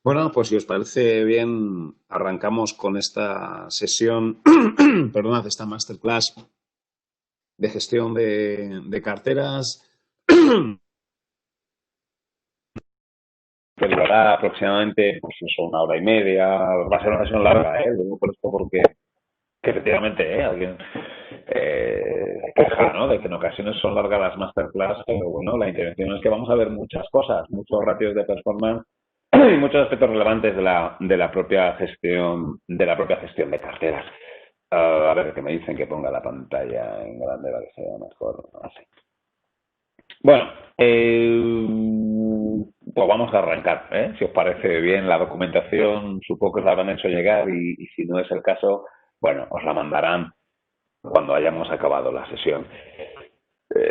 Bueno, pues si os parece bien, arrancamos con esta sesión, perdonad, esta masterclass de gestión de carteras, que durará aproximadamente pues eso, una hora y media. Va a ser una sesión larga, ¿eh? Lo digo por esto porque que efectivamente alguien queja, ¿no? De que en ocasiones son largas las masterclass, pero bueno, la intención es que vamos a ver muchas cosas, muchos ratios de performance y muchos aspectos relevantes de la propia gestión de carteras. A ver, que me dicen que ponga la pantalla en grande para que se vea mejor. Así. Bueno, pues vamos a arrancar, ¿eh? Si os parece bien la documentación, supongo que os la habrán hecho llegar y si no es el caso, bueno, os la mandarán cuando hayamos acabado la sesión.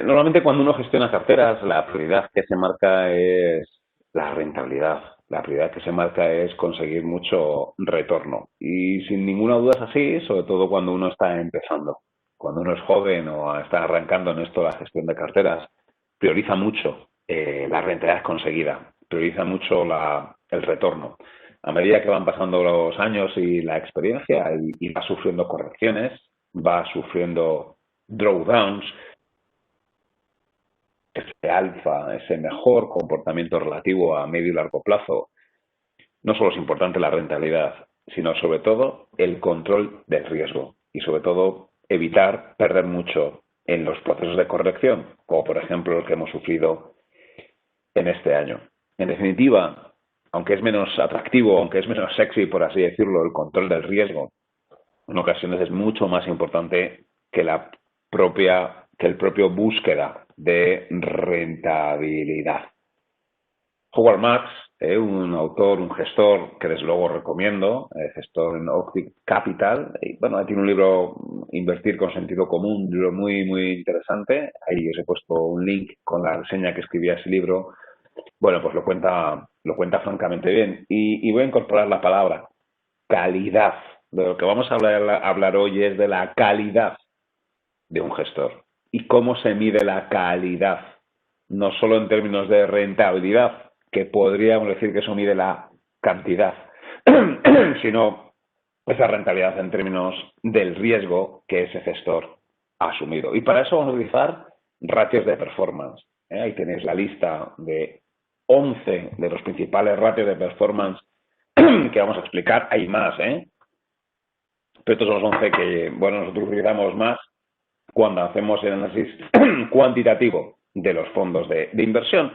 Normalmente cuando uno gestiona carteras, la prioridad que se marca es la rentabilidad. La prioridad que se marca es conseguir mucho retorno. Y sin ninguna duda es así, sobre todo cuando uno está empezando. Cuando uno es joven o está arrancando en esto la gestión de carteras, prioriza mucho la rentabilidad conseguida, prioriza mucho el retorno. A medida que van pasando los años y la experiencia y va sufriendo correcciones, va sufriendo drawdowns, ese alfa, ese mejor comportamiento relativo a medio y largo plazo, no solo es importante la rentabilidad, sino sobre todo el control del riesgo y sobre todo evitar perder mucho en los procesos de corrección, como por ejemplo el que hemos sufrido en este año. En definitiva, aunque es menos atractivo, aunque es menos sexy, por así decirlo, el control del riesgo, en ocasiones es mucho más importante que el propio búsqueda de rentabilidad. Howard Marks, un autor, un gestor que desde luego recomiendo, gestor en Optic Capital, y bueno, tiene un libro, Invertir con sentido común, un libro muy, muy interesante. Ahí os he puesto un link con la reseña que escribía ese libro. Bueno, pues lo cuenta francamente bien. Y voy a incorporar la palabra calidad. De lo que vamos a hablar hoy es de la calidad de un gestor y cómo se mide la calidad, no solo en términos de rentabilidad, que podríamos decir que eso mide la cantidad, sino esa rentabilidad en términos del riesgo que ese gestor ha asumido. Y para eso vamos a utilizar ratios de performance. Ahí tenéis la lista de 11 de los principales ratios de performance que vamos a explicar. Hay más, pero estos son los 11 que, bueno, nosotros utilizamos más cuando hacemos el análisis cuantitativo de los fondos de inversión.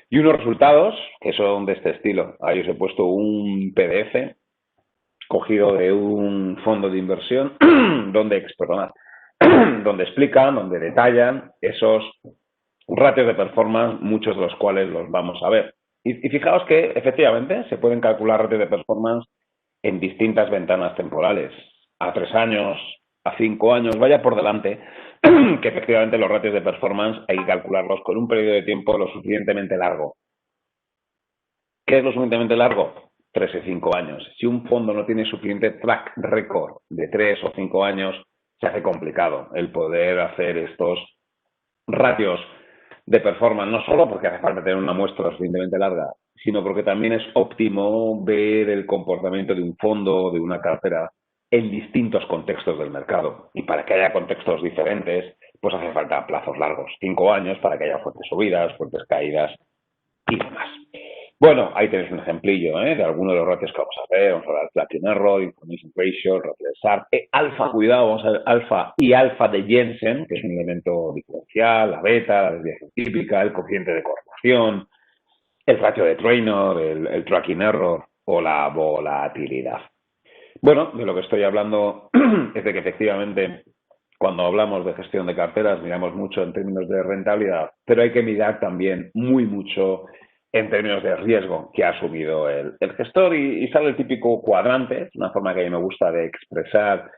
Y unos resultados que son de este estilo. Ahí os he puesto un PDF cogido de un fondo de inversión donde explican, donde detallan esos ratios de performance, muchos de los cuales los vamos a ver. Y fijaos que efectivamente se pueden calcular ratios de performance en distintas ventanas temporales, a 3 años, a 5 años, vaya por delante, que efectivamente los ratios de performance hay que calcularlos con un periodo de tiempo lo suficientemente largo. ¿Qué es lo suficientemente largo? 3 y 5 años. Si un fondo no tiene suficiente track record de 3 o 5 años, se hace complicado el poder hacer estos ratios de performance, no solo porque hace falta tener una muestra suficientemente larga, sino porque también es óptimo ver el comportamiento de un fondo, de una cartera, en distintos contextos del mercado. Y para que haya contextos diferentes, pues hace falta plazos largos, 5 años, para que haya fuertes subidas, fuertes caídas y demás. Bueno, ahí tenéis un ejemplillo de algunos de los ratios que vamos a ver. Vamos a ver el Platinum Error, Information Ratio, el ratio de SAR, alfa, cuidado, vamos a ver alfa y alfa de Jensen, que es un elemento diferencial, la beta, la desviación típica, el coeficiente de correlación, el ratio de Traynor, el Tracking Error o la volatilidad. Bueno, de lo que estoy hablando es de que efectivamente cuando hablamos de gestión de carteras miramos mucho en términos de rentabilidad, pero hay que mirar también muy mucho en términos de riesgo que ha asumido el gestor y sale el típico cuadrante, una forma que a mí me gusta de expresar.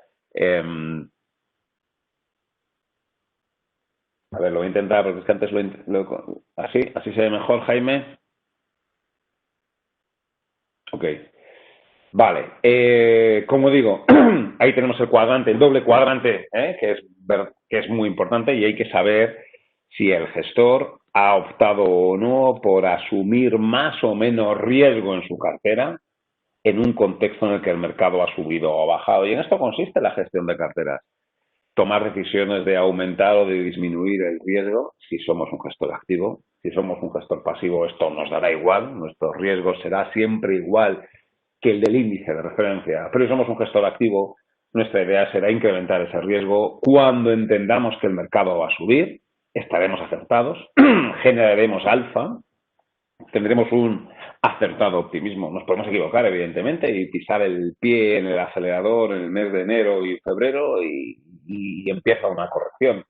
A ver, lo voy a intentar porque es que antes así se ve mejor, Jaime. Ok. Vale, como digo, ahí tenemos el cuadrante, el doble cuadrante, que es muy importante y hay que saber si el gestor ha optado o no por asumir más o menos riesgo en su cartera en un contexto en el que el mercado ha subido o ha bajado. Y en esto consiste la gestión de carteras. Tomar decisiones de aumentar o de disminuir el riesgo si somos un gestor activo. Si somos un gestor pasivo, esto nos dará igual. Nuestro riesgo será siempre igual que el del índice de referencia. Pero si somos un gestor activo, nuestra idea será incrementar ese riesgo cuando entendamos que el mercado va a subir, estaremos acertados, generaremos alfa, tendremos un acertado optimismo. Nos podemos equivocar, evidentemente, y pisar el pie en el acelerador en el mes de enero y febrero y empieza una corrección.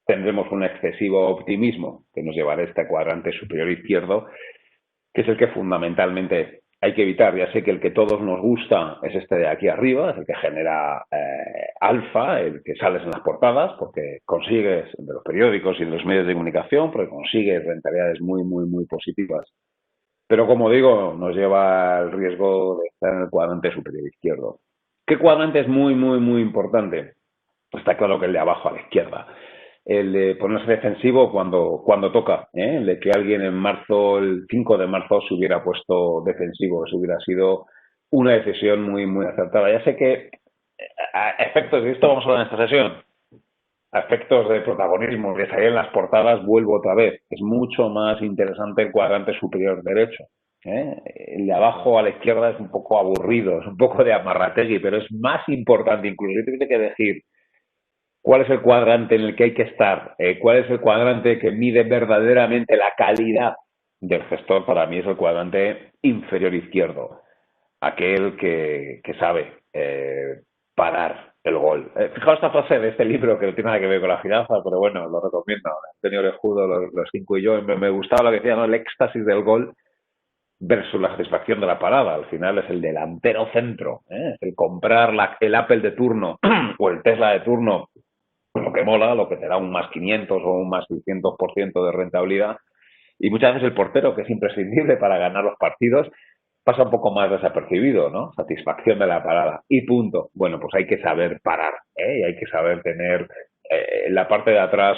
Tendremos un excesivo optimismo que nos llevará a este cuadrante superior izquierdo, que es el que fundamentalmente hay que evitar. Ya sé que el que todos nos gusta es este de aquí arriba, es el que genera alfa, el que sales en las portadas, porque consigues, de los periódicos y de los medios de comunicación, porque consigues rentabilidades muy, muy, muy positivas. Pero como digo, nos lleva al riesgo de estar en el cuadrante superior izquierdo. ¿Qué cuadrante es muy, muy, muy importante? Pues está claro que el de abajo a la izquierda. El de ponerse defensivo cuando toca, ¿eh? El de que alguien en marzo, el 5 de marzo, se hubiera puesto defensivo, eso hubiera sido una decisión muy, muy acertada. Ya sé que a efectos de esto vamos a hablar en esta sesión, a efectos de protagonismo, de salir en las portadas, vuelvo otra vez. Es mucho más interesante el cuadrante superior derecho. ¿Eh? El de abajo a la izquierda es un poco aburrido, es un poco de amarrategui, pero es más importante. Incluso yo tengo que decir cuál es el cuadrante en el que hay que estar, cuál es el cuadrante que mide verdaderamente la calidad del gestor. Para mí es el cuadrante inferior izquierdo, aquel que sabe parar el gol. Fijaos esta frase de este libro que no tiene nada que ver con la finanza, pero bueno, lo recomiendo. Antonio Orejudo, los cinco y yo, me gustaba lo que decía, ¿no? El éxtasis del gol versus la satisfacción de la parada. Al final es el delantero centro, ¿eh? Es el comprar el Apple de turno o el Tesla de turno, lo que mola, lo que te da un más 500 o un más 600% de rentabilidad. Y muchas veces el portero, que es imprescindible para ganar los partidos, pasa un poco más desapercibido, ¿no? Satisfacción de la parada. Y punto. Bueno, pues hay que saber parar, ¿eh? Y hay que saber tener en la parte de atrás,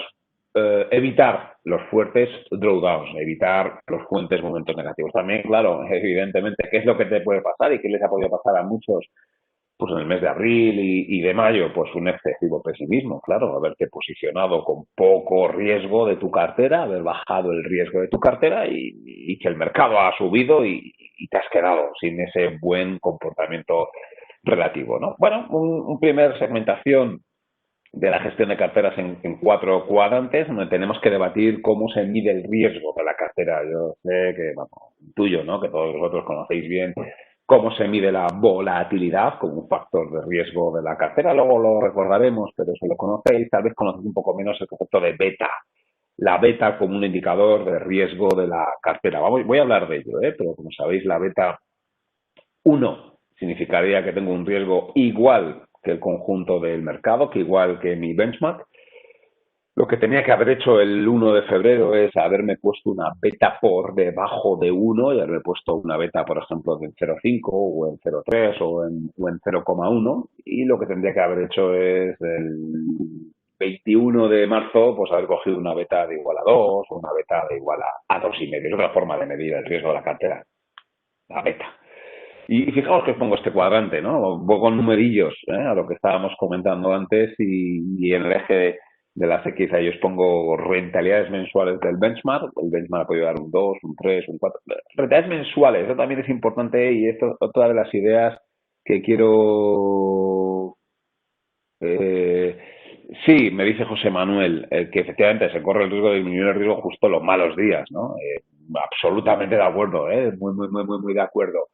evitar los fuertes drawdowns, evitar los fuertes momentos negativos. También, claro, evidentemente, ¿qué es lo que te puede pasar y qué les ha podido pasar a muchos? Pues en el mes de abril y de mayo, pues un excesivo pesimismo, claro, haberte posicionado con poco riesgo de tu cartera, haber bajado el riesgo de tu cartera y que el mercado ha subido y te has quedado sin ese buen comportamiento relativo, ¿no? Bueno, un primer segmentación de la gestión de carteras en cuatro cuadrantes, donde tenemos que debatir cómo se mide el riesgo de la cartera. Yo sé que, bueno, intuyo, ¿no? Que todos vosotros conocéis bien cómo se mide la volatilidad como un factor de riesgo de la cartera. Luego lo recordaremos, pero si lo conocéis, tal vez conocéis un poco menos el concepto de beta. La beta como un indicador de riesgo de la cartera. Voy a hablar de ello, pero como sabéis, la beta 1 significaría que tengo un riesgo igual que el conjunto del mercado, que igual que mi benchmark. Lo que tenía que haber hecho el 1 de febrero es haberme puesto una beta por debajo de 1 y haberme puesto una beta, por ejemplo, de 0,5 o en 0,3 o en 0,1. Y lo que tendría que haber hecho es el 21 de marzo, pues haber cogido una beta de igual a 2 o una beta de igual a 2,5. Es otra forma de medir el riesgo de la cartera, la beta. Y fijaos que os pongo este cuadrante, ¿no? Un poco con numerillos, a lo que estábamos comentando antes y en el eje de la X ahí os pongo rentabilidades mensuales del benchmark. El benchmark puede dar un 2, un 3, un 4. Rentabilidades mensuales, eso también es importante y esto es otra de las ideas que quiero... sí, me dice José Manuel, que efectivamente se corre el riesgo de disminuir el riesgo justo en los malos días, ¿no? Absolutamente de acuerdo, muy, muy, muy, muy, muy de acuerdo.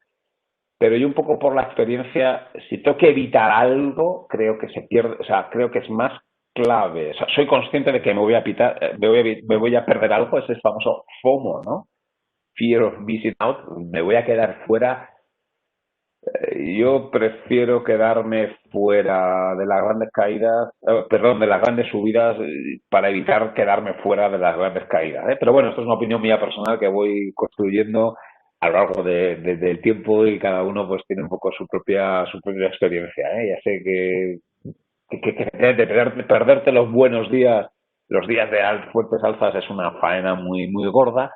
Pero yo un poco por la experiencia, si tengo que evitar algo, creo que se pierde, o sea, creo que es más clave. O sea, soy consciente de que me voy a me voy a perder algo, es el famoso FOMO, ¿no? Fear of missing out, me voy a quedar fuera. Yo prefiero quedarme fuera de las grandes caídas, perdón, de las grandes subidas para evitar quedarme fuera de las grandes caídas, ¿eh? Pero bueno, esto es una opinión mía personal que voy construyendo a lo largo del tiempo y cada uno pues tiene un poco su propia experiencia, ¿eh? Ya sé que perderte los buenos días Los días de fuertes alzas es una faena muy, muy gorda,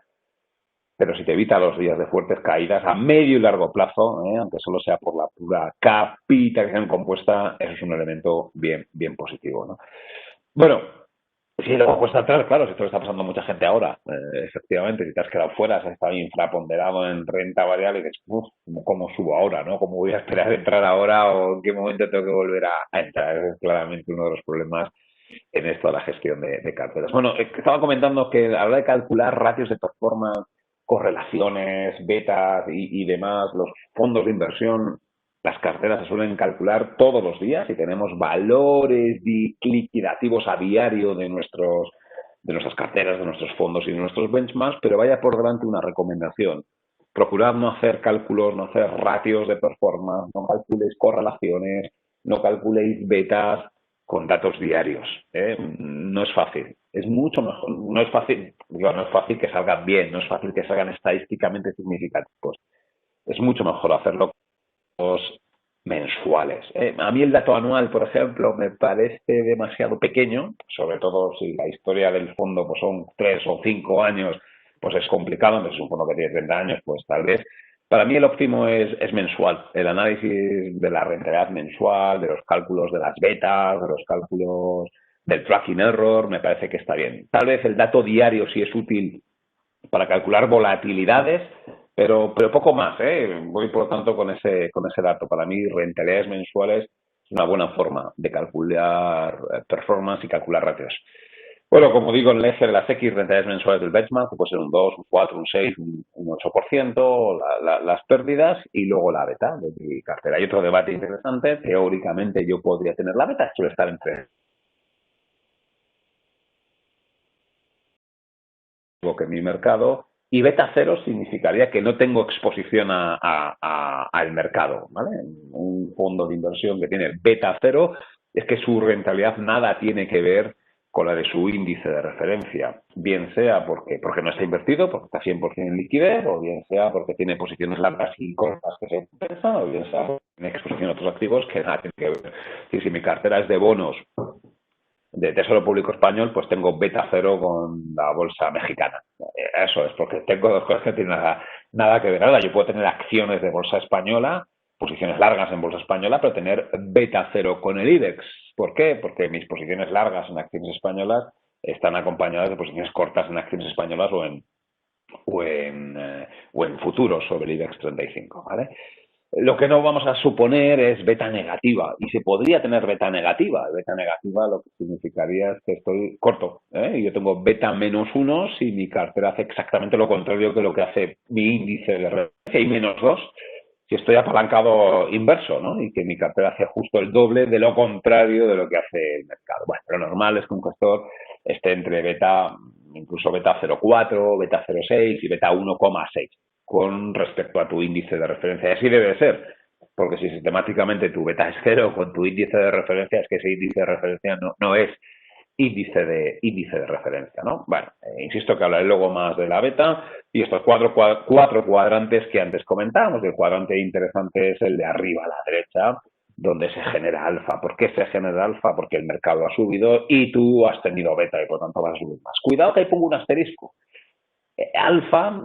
pero si te evita los días de fuertes caídas a medio y largo plazo, aunque solo sea por la pura capitalización compuesta, eso es un elemento bien, bien positivo, ¿no? Bueno, sí, luego cuesta atrás, claro, si esto le está pasando a mucha gente ahora, efectivamente, si te has quedado fuera, si has estado infraponderado en renta variable, y dices, uff, ¿cómo subo ahora, no? ¿Cómo voy a esperar a entrar ahora o en qué momento tengo que volver a entrar? Ese es claramente uno de los problemas en esto de la gestión de carteras. Bueno, estaba comentando que a la hora de calcular ratios de performance, correlaciones, betas y demás, los fondos de inversión, las carteras se suelen calcular todos los días y tenemos valores liquidativos a diario de nuestras carteras, de nuestros fondos y de nuestros benchmarks, pero vaya por delante una recomendación. Procurad no hacer cálculos, no hacer ratios de performance, no calculéis correlaciones, no calculéis betas con datos diarios. No es fácil. Es mucho mejor. No es fácil, digo, no es fácil que salgan bien, no es fácil que salgan estadísticamente significativos. Es mucho mejor hacerlo mensuales. A mí el dato anual, por ejemplo, me parece demasiado pequeño, sobre todo si la historia del fondo pues, son 3 o 5 años, pues es complicado, entonces un fondo que tiene 30 años, pues tal vez. Para mí el óptimo es mensual, el análisis de la rentabilidad mensual, de los cálculos de las betas, de los cálculos del tracking error, me parece que está bien. Tal vez el dato diario sí es útil para calcular volatilidades, pero poco más, ¿eh? Voy, por lo tanto, con ese dato. Para mí, rentabilidades mensuales es una buena forma de calcular performance y calcular ratios. Bueno, como digo, en el eje de las X, rentabilidades mensuales del benchmark, que puede ser un 2, un 4, un 6, un 8%, las pérdidas y luego la beta de mi cartera. Hay otro debate interesante. Teóricamente yo podría tener la beta, suele estar entre que mi mercado, y beta cero significaría que no tengo exposición al mercado, ¿vale? Un fondo de inversión que tiene beta cero es que su rentabilidad nada tiene que ver con la de su índice de referencia, bien sea porque no está invertido, porque está 100% en liquidez, o bien sea porque tiene posiciones largas y cortas que se compensan, o bien sea porque tiene exposición a otros activos que nada tienen que ver. Si mi cartera es de bonos de Tesoro Público Español, pues tengo beta cero con la bolsa mexicana. Eso es, porque tengo dos cosas que tienen nada que ver. Ahora, yo puedo tener acciones de bolsa española, posiciones largas en bolsa española, pero tener beta cero con el IBEX. ¿Por qué? Porque mis posiciones largas en acciones españolas están acompañadas de posiciones cortas en acciones españolas o en futuros sobre el IBEX 35, ¿vale? Lo que no vamos a suponer es beta negativa, y se podría tener beta negativa. Beta negativa lo que significaría es que estoy corto, ¿eh? Y yo tengo beta -1 si mi cartera hace exactamente lo contrario que lo que hace mi índice de referencia, y -2 si estoy apalancado inverso, ¿no? Y que mi cartera hace justo el doble de lo contrario de lo que hace el mercado. Bueno, lo normal es que un gestor esté entre beta, incluso beta 0,4, beta 0,6 y beta 1,6 con respecto a tu índice de referencia. Y así debe ser, porque si sistemáticamente tu beta es cero con tu índice de referencia, es que ese índice de referencia no es índice de referencia, ¿no? Bueno, insisto que hablaré luego más de la beta y estos cuatro cuadrantes que antes comentábamos. El cuadrante interesante es el de arriba a la derecha, donde se genera alfa. ¿Por qué se genera alfa? Porque el mercado ha subido y tú has tenido beta y por tanto vas a subir más. Cuidado que ahí pongo un asterisco. Alfa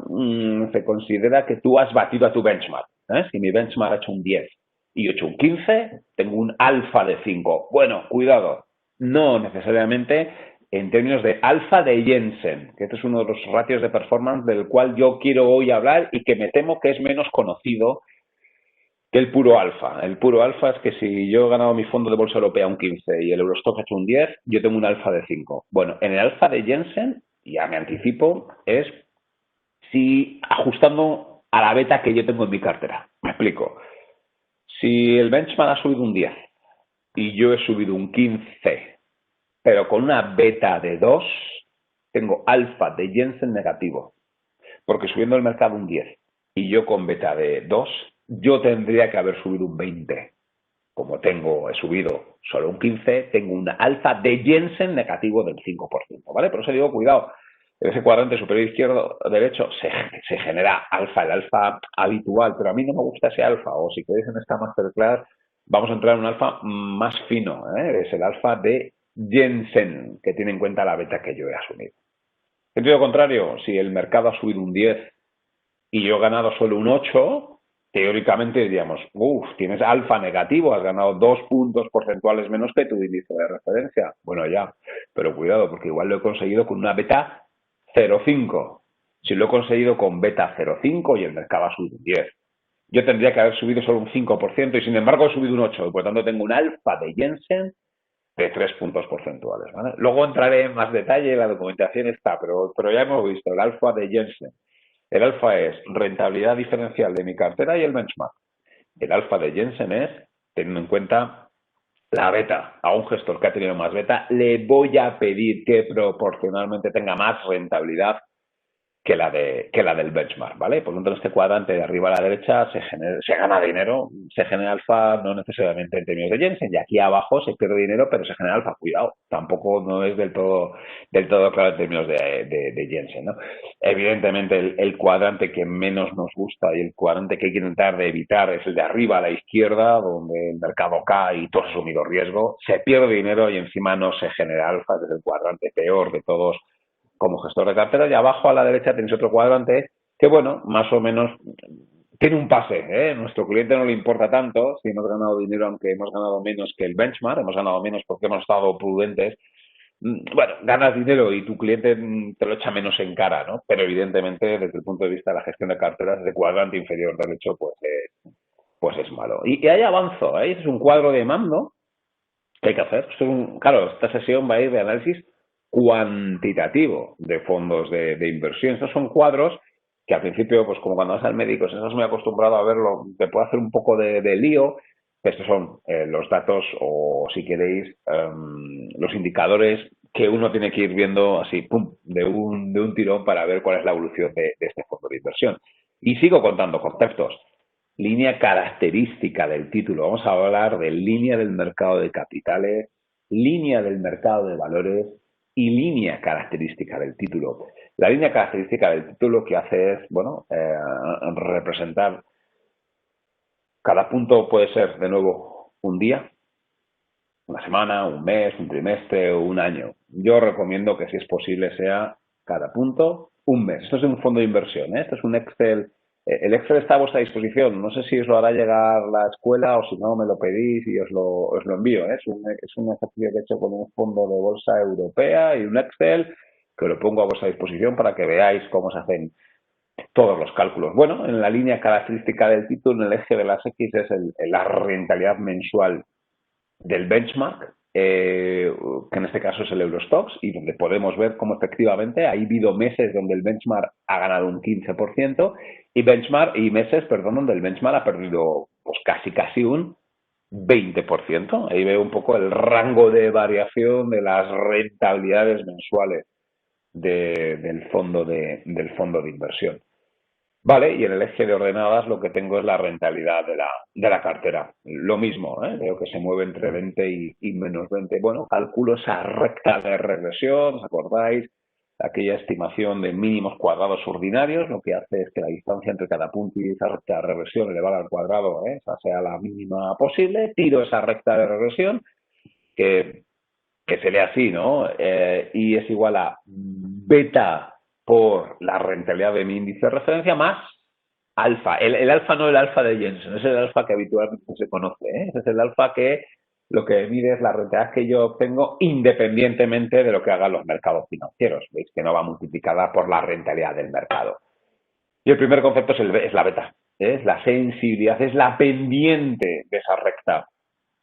se considera que tú has batido a tu benchmark. Si mi benchmark ha hecho un 10 y yo he hecho un 15, tengo un alfa de 5. Bueno, cuidado, no necesariamente en términos de alfa de Jensen, que este es uno de los ratios de performance del cual yo quiero hoy hablar y que me temo que es menos conocido que el puro alfa. El puro alfa es que si yo he ganado mi fondo de bolsa europea un 15 y el Eurostock ha hecho un 10, yo tengo un alfa de 5. Bueno, en el alfa de Jensen, ya me anticipo, es si ajustando a la beta que yo tengo en mi cartera. Me explico. Si el benchmark ha subido un 10 y yo he subido un 15, pero con una beta de 2, tengo alfa de Jensen negativo. Porque subiendo el mercado un 10 y yo con beta de 2, yo tendría que haber subido un 20. Como he subido solo un 15, tengo una alfa de Jensen negativo del 5%, ¿vale? Por eso digo, cuidado, en ese cuadrante superior izquierdo derecho se genera alfa, el alfa habitual, pero a mí no me gusta ese alfa, o si queréis en esta masterclass vamos a entrar en un alfa más fino, ¿eh? Es el alfa de Jensen, que tiene en cuenta la beta que yo he asumido. En sentido contrario, si el mercado ha subido un 10 y yo he ganado solo un 8, teóricamente diríamos, uff, tienes alfa negativo, has ganado 2 puntos porcentuales menos que tu índice de referencia. Bueno, ya, pero cuidado, porque igual lo he conseguido con una beta 0,5. Si lo he conseguido con beta 0,5 y el mercado ha subido un 10, yo tendría que haber subido solo un 5% y sin embargo he subido un 8, y por lo tanto tengo un alfa de Jensen de 3 puntos porcentuales. ¿Vale? Luego entraré en más detalle, la documentación está, pero ya hemos visto el alfa de Jensen. El alfa es rentabilidad diferencial de mi cartera y el benchmark. El alfa de Jensen es, teniendo en cuenta la beta. A un gestor que ha tenido más beta, le voy a pedir que proporcionalmente tenga más rentabilidad que la del benchmark, ¿vale? Por lo tanto, en este cuadrante de arriba a la derecha se gana dinero, se genera alfa no necesariamente en términos de Jensen, y aquí abajo se pierde dinero, pero se genera alfa, cuidado, tampoco no es del todo claro en términos de Jensen, ¿no? Evidentemente, el cuadrante que menos nos gusta y el cuadrante que hay que intentar de evitar es el de arriba a la izquierda, donde el mercado cae y todo es asumido riesgo, se pierde dinero y encima no se genera alfa, que es el cuadrante peor de todos como gestor de cartera, y abajo a la derecha tenéis otro cuadrante que, bueno, más o menos tiene un pase, ¿eh? Nuestro cliente no le importa tanto si hemos ganado dinero, aunque hemos ganado menos que el benchmark, hemos ganado menos porque hemos estado prudentes. Bueno, ganas dinero y tu cliente te lo echa menos en cara, ¿no? Pero evidentemente, desde el punto de vista de la gestión de carteras, ese cuadrante inferior derecho, pues es malo. Y ahí avanzo, ¿eh? Es un cuadro de mando que hay que hacer. Claro, esta sesión va a ir de análisis cuantitativo de fondos de inversión. Estos son cuadros que al principio, pues como cuando vas al médico, si no estás muy acostumbrado a verlo, te puede hacer un poco de lío. Estos son los datos o, si queréis, los indicadores que uno tiene que ir viendo así, pum, de un tirón para ver cuál es la evolución de este fondo de inversión. Y sigo contando conceptos. Línea característica del título. Vamos a hablar de línea del mercado de capitales, línea del mercado de valores y línea característica del título. La línea característica del título que hace es, bueno, representar cada punto puede ser, de nuevo, un día, una semana, un mes, un trimestre o un año. Yo recomiendo que, si es posible, sea cada punto un mes. Esto es un fondo de inversión, ¿eh? Esto es un Excel. El Excel está a vuestra disposición. No sé si os lo hará llegar la escuela o si no me lo pedís y os lo envío, ¿eh? Es un ejercicio que he hecho con un fondo de bolsa europea y un Excel que lo pongo a vuestra disposición para que veáis cómo se hacen todos los cálculos. Bueno, en la línea característica del título, en el eje de las X, es la rentabilidad mensual del benchmark, que en este caso es el Eurostoxx, y donde podemos ver cómo efectivamente ha habido meses donde el benchmark ha ganado un 15% y meses, perdón, donde el benchmark ha perdido pues casi un 20%. Ahí veo un poco el rango de variación de las rentabilidades mensuales del fondo de inversión. Vale, y en el eje de ordenadas lo que tengo es la rentabilidad de la cartera. Lo mismo, ¿eh? Veo que se mueve entre 20 y menos 20. Bueno, calculo esa recta de regresión, ¿os acordáis? Aquella estimación de mínimos cuadrados ordinarios, lo que hace es que la distancia entre cada punto y esa recta de regresión elevada al cuadrado, esa sea la mínima posible. Tiro esa recta de regresión, que se lee así, ¿no? Y es igual a beta por la rentabilidad de mi índice de referencia más alfa. El alfa no es el alfa de Jensen, es el alfa que habitualmente se conoce, ¿eh? Ese es el alfa que lo que mide es la rentabilidad que yo obtengo independientemente de lo que hagan los mercados financieros. Veis que no va multiplicada por la rentabilidad del mercado. Y el primer concepto es la beta, es la sensibilidad, es la pendiente de esa recta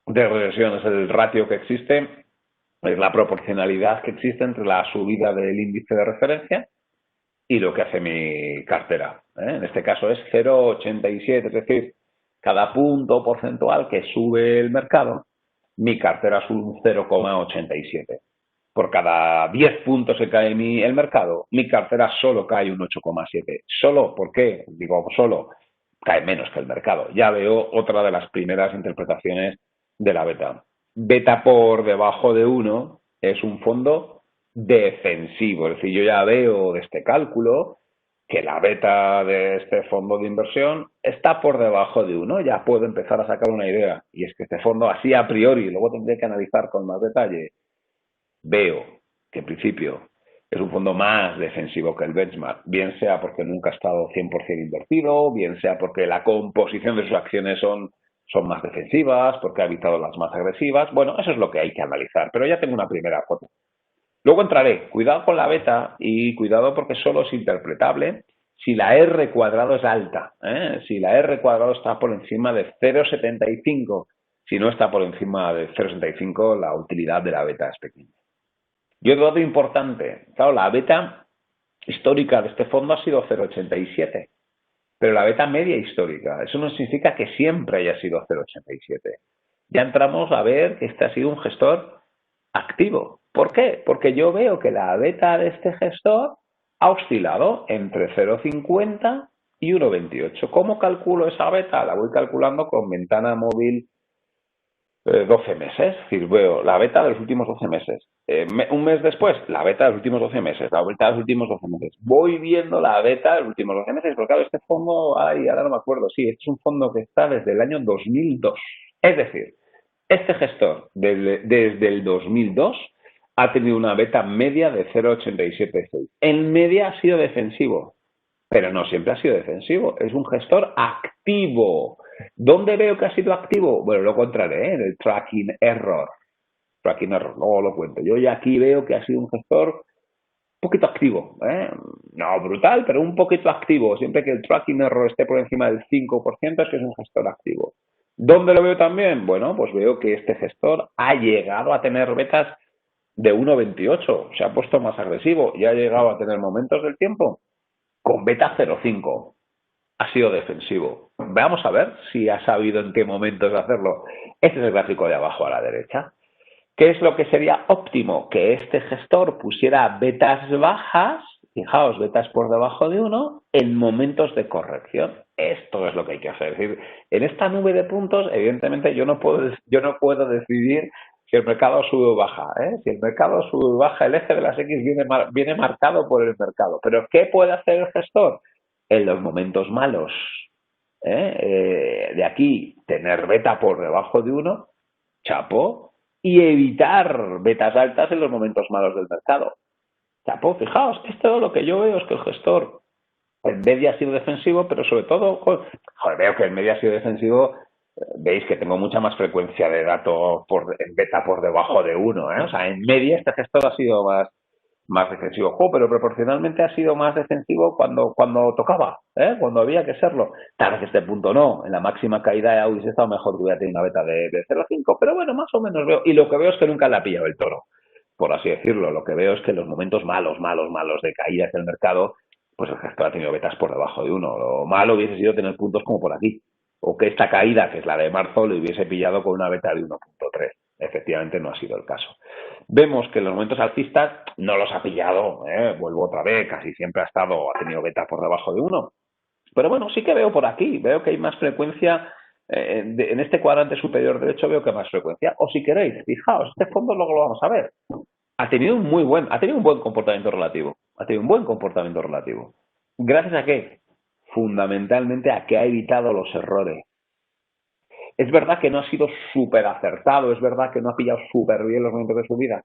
de regresión, es el ratio que existe, es la proporcionalidad que existe entre la subida del índice de referencia y lo que hace mi cartera, ¿eh? En este caso es 0,87, es decir, cada punto porcentual que sube el mercado, mi cartera sube un 0,87. Por cada 10 puntos que cae el mercado, mi cartera solo cae un 8,7. ¿Solo? ¿Por qué? Digo solo, cae menos que el mercado. Ya veo otra de las primeras interpretaciones de la beta. Beta por debajo de 1 es un fondo defensivo. Es decir, yo ya veo de este cálculo que la beta de este fondo de inversión está por debajo de 1. Ya puedo empezar a sacar una idea. Y es que este fondo, así a priori, luego tendré que analizar con más detalle, veo que en principio es un fondo más defensivo que el benchmark, bien sea porque nunca ha estado 100% invertido, bien sea porque la composición de sus acciones son más defensivas, porque ha evitado las más agresivas. Bueno, eso es lo que hay que analizar, pero ya tengo una primera foto. Luego entraré, cuidado con la beta y cuidado porque solo es interpretable si la R cuadrado es alta, ¿eh? Si la R cuadrado está por encima de 0,75, si no está por encima de 0,65, la utilidad de la beta es pequeña. Y otro dato importante, claro, la beta histórica de este fondo ha sido 0,87, pero la beta media histórica, eso no significa que siempre haya sido 0,87. Ya entramos a ver que este ha sido un gestor activo. ¿Por qué? Porque yo veo que la beta de este gestor ha oscilado entre 0,50 y 1,28. ¿Cómo calculo esa beta? La voy calculando con ventana móvil 12 meses. Es decir, veo la beta de los últimos 12 meses. Un mes después, la beta de los últimos 12 meses. La beta de los últimos 12 meses. Voy viendo la beta de los últimos 12 meses. Porque claro, este fondo, ay, ahora no me acuerdo. Sí, este es un fondo que está desde el año 2002. Es decir, este gestor, desde el 2002, ha tenido una beta media de 0,876. En media ha sido defensivo, pero no siempre ha sido defensivo. Es un gestor activo. ¿Dónde veo que ha sido activo? Bueno, lo encontraré, ¿eh? En el tracking error. Tracking error, luego lo cuento. Yo ya aquí veo que ha sido un gestor un poquito activo, ¿eh? No brutal, pero un poquito activo. Siempre que el tracking error esté por encima del 5% es que es un gestor activo. ¿Dónde lo veo también? Bueno, pues veo que este gestor ha llegado a tener betas de 1,28. Se ha puesto más agresivo y ha llegado a tener momentos del tiempo con beta 0,5. Ha sido defensivo. Vamos a ver si ha sabido en qué momentos hacerlo. Este es el gráfico de abajo a la derecha. ¿Qué es lo que sería óptimo? Que este gestor pusiera betas bajas, fijaos, betas por debajo de 1, en momentos de corrección. Esto es lo que hay que hacer. Es decir, en esta nube de puntos, evidentemente, yo no puedo decidir si el mercado sube o baja. Si el mercado sube o baja, el eje de las X viene marcado por el mercado. Pero ¿qué puede hacer el gestor? En los momentos malos, de aquí, tener beta por debajo de 1, chapo, y evitar betas altas en los momentos malos del mercado. Chapo, fijaos, esto lo que yo veo es que el gestor en media ha sido defensivo, pero sobre todo, joder, veo que en media ha sido defensivo. Veis que tengo mucha más frecuencia de datos en beta por debajo de 1, ¿eh? O sea, en media este gestor ha sido más defensivo, pero proporcionalmente ha sido más defensivo cuando tocaba, cuando había que serlo. Tal vez este punto no, en la máxima caída hubiese estado mejor que hubiera tenido una beta de 0,5, pero bueno, más o menos veo, y lo que veo es que nunca le ha pillado el toro, por así decirlo. Lo que veo es que en los momentos malos de caídas del mercado, pues el gestor ha tenido betas por debajo de 1. Lo malo hubiese sido tener puntos como por aquí, o que esta caída, que es la de marzo, le hubiese pillado con una beta de 1,3. Efectivamente no ha sido el caso. Vemos que en los momentos alcistas no los ha pillado, vuelvo otra vez, casi siempre ha tenido beta por debajo de 1. Pero bueno, sí que veo por aquí, veo que hay más frecuencia, en este cuadrante superior derecho veo que hay más frecuencia. O si queréis, fijaos, este fondo luego lo vamos a ver. Ha tenido un buen comportamiento relativo. Ha tenido un buen comportamiento relativo. ¿Gracias a qué? Fundamentalmente a que ha evitado los errores. Es verdad que no ha sido súper acertado, es verdad que no ha pillado súper bien los momentos de subida,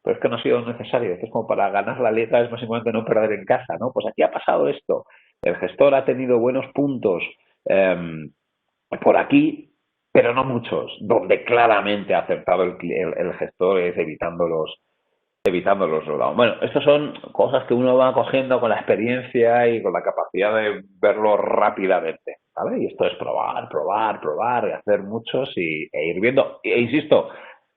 pero es que no ha sido necesario. Es como para ganar la liga es básicamente no perder en casa, ¿no? Pues aquí ha pasado esto. El gestor ha tenido buenos puntos por aquí, pero no muchos. Donde claramente ha acertado el gestor es evitando los lados. Bueno, estas son cosas que uno va cogiendo con la experiencia y con la capacidad de verlo rápidamente, ¿vale? Y esto es probar, y hacer muchos e ir viendo. E insisto,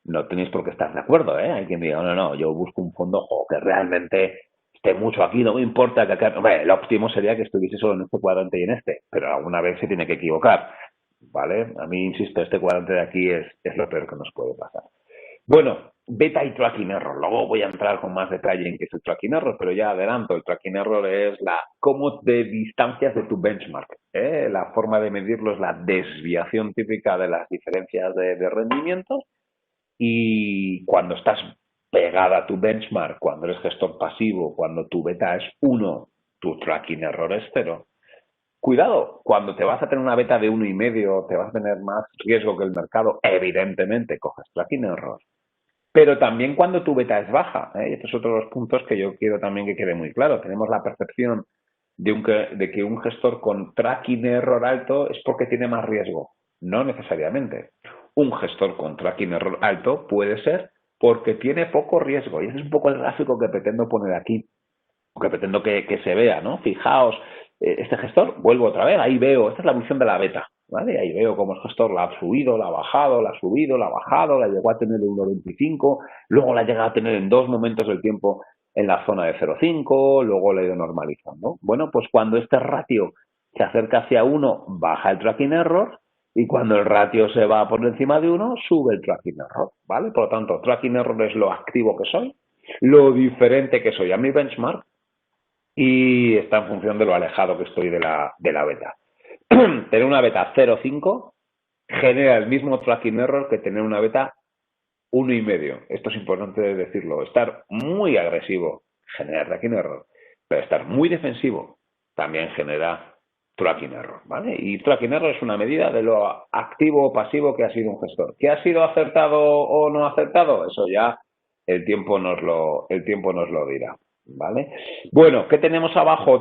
no tenéis por qué estar de acuerdo, ¿eh? Hay quien diga, no, yo busco un fondo que realmente esté mucho aquí, no me importa que acá... Hombre, el óptimo sería que estuviese solo en este cuadrante y en este, pero alguna vez se tiene que equivocar, ¿vale? A mí, insisto, este cuadrante de aquí es lo peor que nos puede pasar. Bueno, beta y tracking error. Luego voy a entrar con más detalle en qué es el tracking error, pero ya adelanto, el tracking error es cómo te distancias de tu benchmark. La forma de medirlo es la desviación típica de las diferencias de rendimiento, y cuando estás pegada a tu benchmark, cuando eres gestor pasivo, cuando tu beta es 1, tu tracking error es 0. Cuidado, cuando te vas a tener una beta de 1,5, te vas a tener más riesgo que el mercado, evidentemente coges tracking error. pero también cuando tu beta es baja. Estos son otros los puntos que yo quiero también que quede muy claro. Tenemos la percepción de que un gestor con tracking error alto es porque tiene más riesgo. No necesariamente. Un gestor con tracking error alto puede ser porque tiene poco riesgo. Y ese es un poco el gráfico que pretendo poner aquí, que pretendo que se vea, ¿no? Fijaos, este gestor, vuelvo otra vez, ahí veo, esta es la visión de la beta, ¿vale? Ahí veo cómo el gestor la ha subido, la ha bajado, la ha subido, la ha bajado, la llegó a tener en 1,25, luego la llega a tener en dos momentos del tiempo en la zona de 0,5, luego la ha ido normalizando. Bueno, pues cuando este ratio se acerca hacia 1, baja el tracking error, y cuando el ratio se va por encima de 1, sube el tracking error, ¿vale? Por lo tanto, tracking error es lo activo que soy, lo diferente que soy a mi benchmark, y está en función de lo alejado que estoy de la beta. Tener una beta 0,5 genera el mismo tracking error que tener una beta 1,5. Esto es importante decirlo. Estar muy agresivo genera tracking error, pero estar muy defensivo también genera tracking error, ¿vale? Y tracking error es una medida de lo activo o pasivo que ha sido un gestor. ¿Que ha sido acertado o no acertado? Eso ya el tiempo nos lo dirá, ¿vale? Bueno, ¿qué tenemos abajo?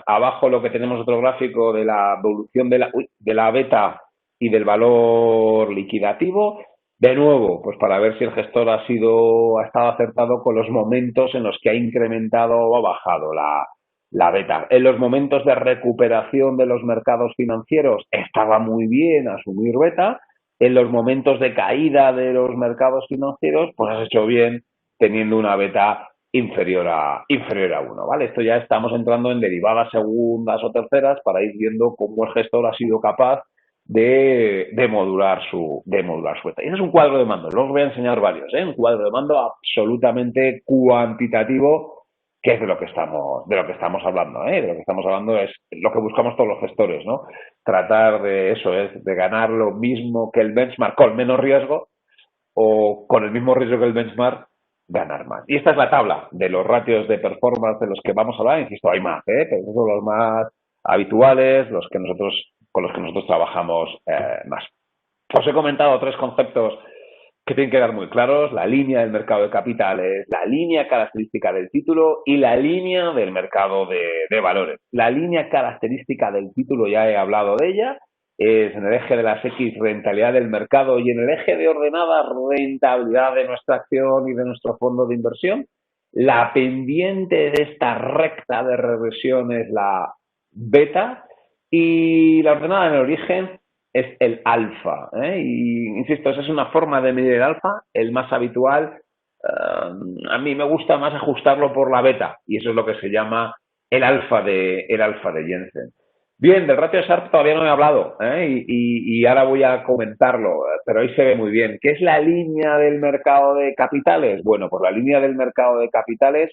Abajo lo que tenemos otro gráfico de la evolución de la beta y del valor liquidativo. De nuevo, pues para ver si el gestor ha estado acertado con los momentos en los que ha incrementado o ha bajado la beta. En los momentos de recuperación de los mercados financieros estaba muy bien asumir beta. En los momentos de caída de los mercados financieros, pues has hecho bien teniendo una beta inferior a 1, ¿vale? Esto ya estamos entrando en derivadas segundas o terceras para ir viendo cómo el gestor ha sido capaz de modular su beta. Y ese es un cuadro de mando. Luego os voy a enseñar varios, un cuadro de mando absolutamente cuantitativo, que es de lo que estamos hablando, De lo que estamos hablando es lo que buscamos todos los gestores, ¿no? Tratar de eso, de ganar lo mismo que el benchmark con menos riesgo, o con el mismo riesgo que el benchmark, ganar más. Y esta es la tabla de los ratios de performance de los que vamos a hablar. Insisto, hay más, pero esos son los más habituales, con los que nosotros trabajamos más. Os he comentado tres conceptos que tienen que quedar muy claros: la línea del mercado de capitales, la línea característica del título y la línea del mercado de valores. La línea característica del título ya he hablado de ella, es en el eje de las X, rentabilidad del mercado, y en el eje de ordenada, rentabilidad de nuestra acción y de nuestro fondo de inversión. La pendiente de esta recta de regresión es la beta, y la ordenada en el origen es el alfa. Y insisto, esa es una forma de medir el alfa, el más habitual. A mí me gusta más ajustarlo por la beta, y eso es lo que se llama el alfa de Jensen. Bien, del ratio de Sharpe todavía no he hablado, y ahora voy a comentarlo, pero ahí se ve muy bien. ¿Qué es la línea del mercado de capitales? Bueno, pues la línea del mercado de capitales,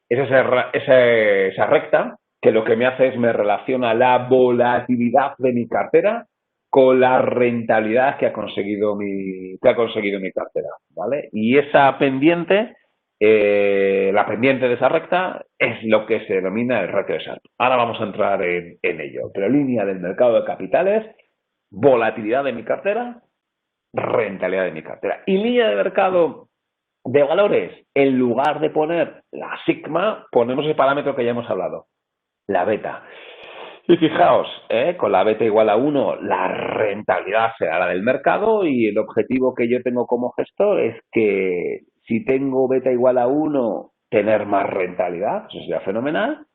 es esa recta que lo que me hace es me relaciona la volatilidad de mi cartera con la rentabilidad que ha conseguido mi cartera, ¿vale? Y esa pendiente, la pendiente de esa recta, es lo que se denomina el ratio de Sharpe. Ahora vamos a entrar en ello. Pero línea del mercado de capitales, volatilidad de mi cartera, rentabilidad de mi cartera. Y línea de mercado de valores, en lugar de poner la sigma, ponemos el parámetro que ya hemos hablado, la beta. Y fijaos, con la beta igual a 1, la rentabilidad será la del mercado, y el objetivo que yo tengo como gestor es que si tengo beta igual a 1, tener más rentabilidad, eso sería fenomenal,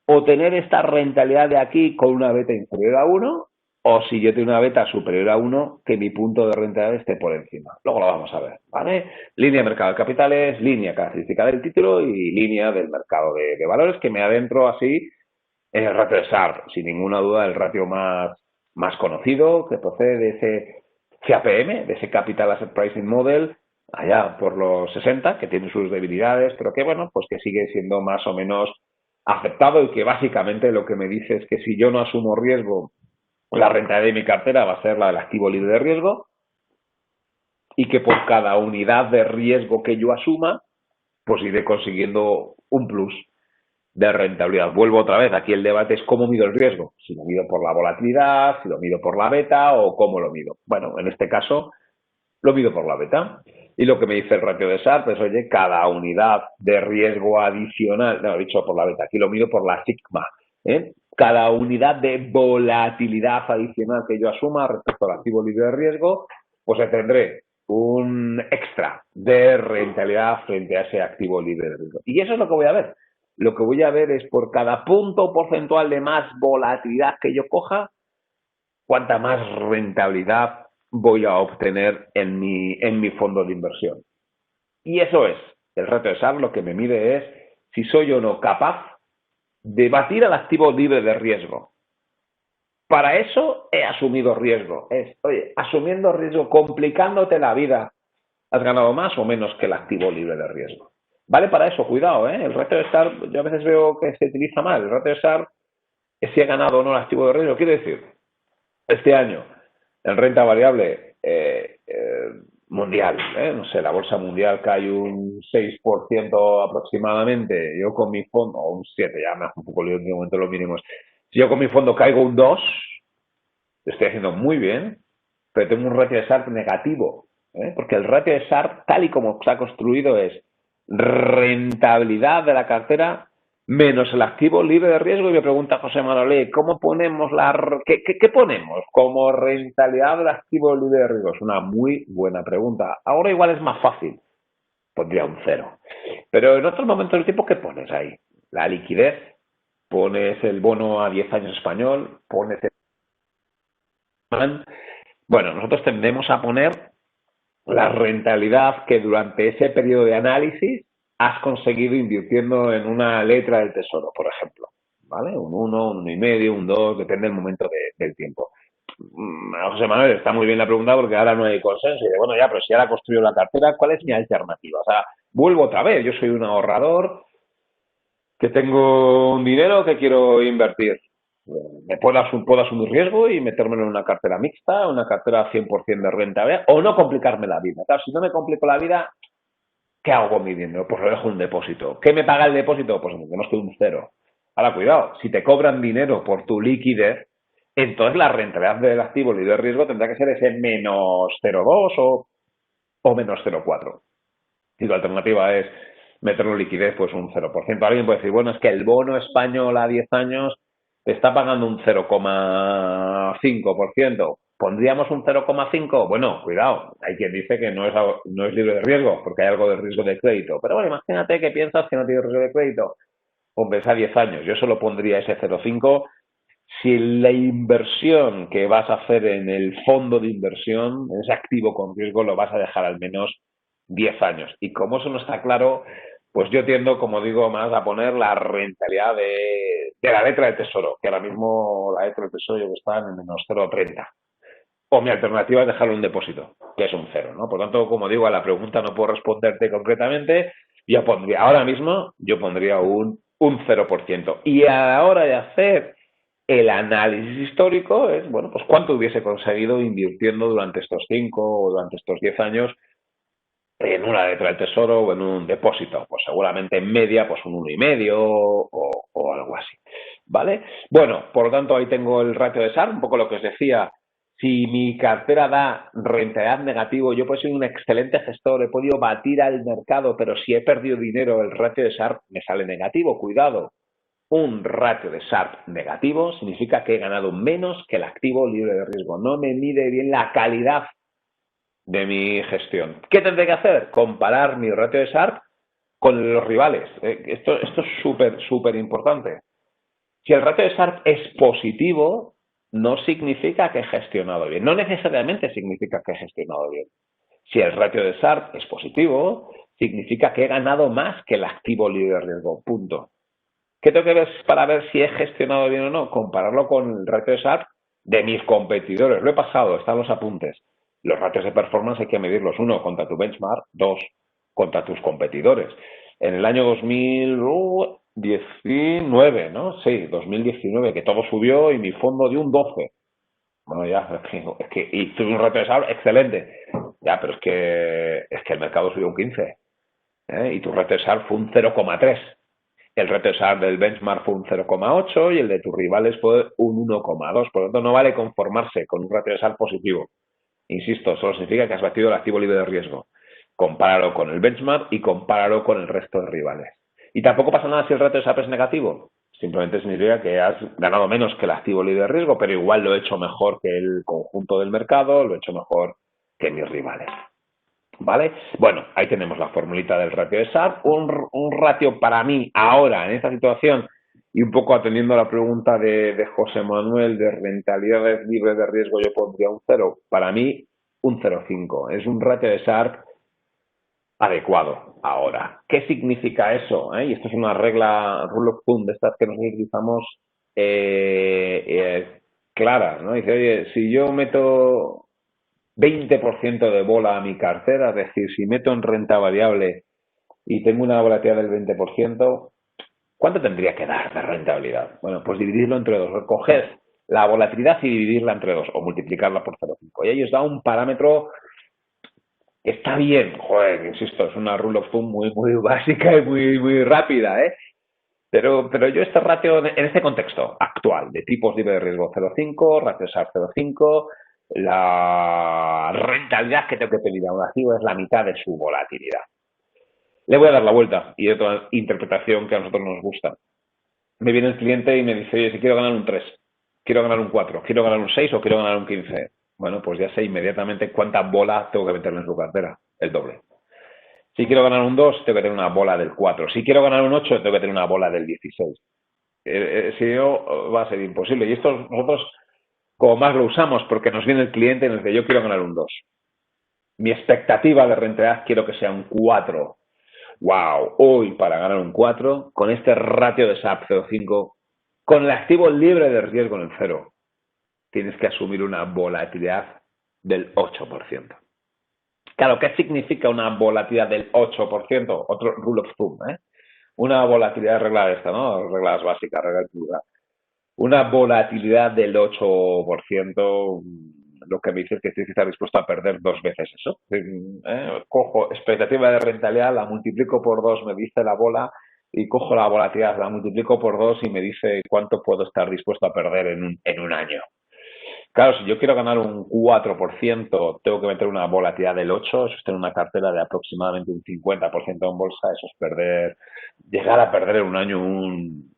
o tener esta rentabilidad de aquí con una beta inferior a 1, o si yo tengo una beta superior a 1, que mi punto de rentabilidad esté por encima. Luego lo vamos a ver, ¿vale? Línea de mercado de capitales, línea característica del título y línea del mercado de valores, que me adentro así en el ratio de Sharpe, sin ninguna duda el ratio más conocido, que procede de ese CAPM, de ese Capital Asset Pricing Model, allá por los 60, que tiene sus debilidades, pero que bueno, pues que sigue siendo más o menos aceptado, y que básicamente lo que me dice es que si yo no asumo riesgo, la rentabilidad de mi cartera va a ser la del activo libre de riesgo, y que por cada unidad de riesgo que yo asuma, pues iré consiguiendo un plus de rentabilidad. Vuelvo otra vez, aquí el debate es cómo mido el riesgo, si lo mido por la volatilidad, si lo mido por la beta o cómo lo mido. Bueno, en este caso lo mido por la beta. Y lo que me dice el ratio de Sharpe es, oye, cada unidad de riesgo adicional, no, dicho por la beta, aquí lo mido por la sigma, ¿eh? Cada unidad de volatilidad adicional que yo asuma respecto al activo libre de riesgo, pues tendré un extra de rentabilidad frente a ese activo libre de riesgo. Y eso es lo que voy a ver. Lo que voy a ver es por cada punto porcentual de más volatilidad que yo coja, cuánta más rentabilidad voy a obtener en mi fondo de inversión. Y eso es, el ratio de Sharpe lo que me mide es si soy o no capaz de batir al activo libre de riesgo. Para eso he asumido riesgo. Oye, asumiendo riesgo, complicándote la vida, has ganado más o menos que el activo libre de riesgo. Vale para eso, cuidado, ¿eh? El ratio de Sharpe, yo a veces veo que se utiliza mal. El ratio de Sharpe es si he ganado o no el activo de riesgo. Quiere decir, este año, en renta variable mundial, no sé, la bolsa mundial cae un 6% aproximadamente. Yo con mi fondo, o un 7%, ya me hace un poco lío en qué momento los mínimos. Si yo con mi fondo caigo un 2%, lo estoy haciendo muy bien, pero tengo un ratio de Sharpe negativo, porque el ratio de Sharpe, tal y como se ha construido, es rentabilidad de la cartera menos el activo libre de riesgo. Y me pregunta José Manuel, ¿cómo ponemos ¿qué ponemos como rentabilidad del activo libre de riesgo? Es una muy buena pregunta. Ahora igual es más fácil, pondría un 0. Pero en otros momentos del tiempo, ¿qué pones ahí? La liquidez, pones el bono a 10 años español, pones el... Bueno, nosotros tendemos a poner la rentabilidad que durante ese periodo de análisis has conseguido invirtiendo en una letra del tesoro, por ejemplo. ¿Vale? Un 1, un 1,5, un 2, depende del momento del tiempo. José Manuel, está muy bien la pregunta porque ahora no hay consenso. Y de, bueno, ya, pero si ahora construyo la cartera, ¿cuál es mi alternativa? O sea, vuelvo otra vez. Yo soy un ahorrador que tengo un dinero que quiero invertir. Puedo asumir riesgo y metérmelo en una cartera mixta, una cartera 100% de rentabilidad, o no complicarme la vida. Claro, si no me complico la vida, ¿qué hago con mi dinero? Pues lo dejo en un depósito. ¿Qué me paga el depósito? Pues menos que un 0. Ahora, cuidado, si te cobran dinero por tu liquidez, entonces la rentabilidad del activo libre de riesgo tendrá que ser ese menos 0,2 o menos 0,4. Y la alternativa es meterlo en liquidez, pues un 0%. Alguien puede decir, bueno, es que el bono español a 10 años te está pagando un 0,5%. ¿Pondríamos un 0,5%? Bueno, cuidado, hay quien dice que no es libre de riesgo, porque hay algo de riesgo de crédito. Pero bueno, imagínate que piensas que no tiene riesgo de crédito. Pues a 10 años, yo solo pondría ese 0,5 si la inversión que vas a hacer en el fondo de inversión, en ese activo con riesgo, lo vas a dejar al menos 10 años. Y como eso no está claro, pues yo tiendo, como digo, más a poner la rentabilidad de la letra del tesoro, que ahora mismo la letra del tesoro yo está en menos 0,30. O mi alternativa es dejarlo en un depósito, que es un 0, ¿no? Por tanto, como digo, a la pregunta no puedo responderte concretamente. Ahora mismo, yo pondría un 0%. Y a la hora de hacer el análisis histórico es, bueno, pues cuánto hubiese conseguido invirtiendo durante estos 5 o durante estos 10 años en una letra del tesoro o en un depósito. Pues seguramente en media, pues un 1,5 o algo así. ¿Vale? Bueno, por lo tanto, ahí tengo el ratio de Sharpe, un poco lo que os decía. Si mi cartera da rentabilidad negativo, yo puedo ser un excelente gestor, he podido batir al mercado, pero si he perdido dinero, el ratio de Sharpe me sale negativo. Cuidado, un ratio de Sharpe negativo significa que he ganado menos que el activo libre de riesgo. No me mide bien la calidad de mi gestión. ¿Qué tendré que hacer? Comparar mi ratio de Sharpe con los rivales. Esto es súper importante. Si el ratio de Sharpe es positivo, no significa que he gestionado bien. No necesariamente significa que he gestionado bien. Si el ratio de Sharpe es positivo, significa que he ganado más que el activo libre de riesgo. Punto. ¿Qué tengo que ver para ver si he gestionado bien o no? Compararlo con el ratio de Sharpe de mis competidores. Lo he pasado, están los apuntes. Los ratios de performance hay que medirlos. 1, contra tu benchmark. 2, contra tus competidores. En el año 2019, ¿no? Sí, 2019, que todo subió y mi fondo dio un 12. Bueno, ya, y tuve un ratio de Sharpe excelente. Ya, pero es que el mercado subió un 15. Y tu ratio de Sharpe fue un 0,3. El ratio de Sharpe del benchmark fue un 0,8 y el de tus rivales fue un 1,2. Por lo tanto, no vale conformarse con un ratio de Sharpe positivo. Insisto, solo significa que has batido el activo libre de riesgo. Compáralo con el benchmark y compáralo con el resto de rivales. Y tampoco pasa nada si el ratio de SAP es negativo. Simplemente significa que has ganado menos que el activo libre de riesgo, pero igual lo he hecho mejor que el conjunto del mercado, lo he hecho mejor que mis rivales. ¿Vale? Bueno, ahí tenemos la formulita del ratio de SAP. Un ratio para mí ahora, en esta situación, y un poco atendiendo a la pregunta de José Manuel de rentabilidades libres de riesgo, yo pondría un 0. Para mí, un 0,5. Es un ratio de SAP adecuado ahora. ¿Qué significa eso? Y esto es una regla, rule of thumb, de estas que nosotros utilizamos clara, ¿no? Dice, oye, si yo meto 20% de bola a mi cartera, es decir, si meto en renta variable y tengo una volatilidad del 20%, ¿cuánto tendría que dar de rentabilidad? Bueno, pues dividirlo entre dos. Coger la volatilidad y dividirla entre dos o multiplicarla por 0,5. Y ahí os da un parámetro que está bien. Joder, insisto, es una rule of thumb muy básica y muy rápida, ¿eh? Pero yo este ratio, en este contexto actual, de tipos libre de riesgo 0,5, ratio SAR 0,5, la rentabilidad que tengo que pedir a un activo es la mitad de su volatilidad. Le voy a dar la vuelta y otra interpretación que a nosotros nos gusta. Me viene el cliente y me dice, oye, si quiero ganar un 3, quiero ganar un 4, quiero ganar un 6 o quiero ganar un 15. Bueno, pues ya sé inmediatamente cuánta bola tengo que meterle en su cartera, el doble. Si quiero ganar un 2, tengo que tener una bola del 4. Si quiero ganar un 8, tengo que tener una bola del 16. Si no, va a ser imposible. Y esto nosotros, como más lo usamos, porque nos viene el cliente en el que yo quiero ganar un 2. Mi expectativa de rentabilidad quiero que sea un 4. Wow, hoy para ganar un 4, con este ratio de SAP 0,5, con el activo libre de riesgo en el 0, tienes que asumir una volatilidad del 8%. Claro, ¿qué significa una volatilidad del 8%? Otro rule of thumb, ¿eh? Una volatilidad, regla esta, ¿no? Reglas básicas, reglas duras. Una volatilidad del 8%, lo que me dice es que tienes que estar dispuesto a perder 2 veces eso. Cojo expectativa de rentabilidad, la multiplico por 2, me dice la bola, y cojo la volatilidad, la multiplico por 2 y me dice cuánto puedo estar dispuesto a perder en un año. Claro, si yo quiero ganar un 4%, tengo que meter una volatilidad del 8%, eso es tener una cartera de aproximadamente un 50% en bolsa, eso es llegar a perder en un año un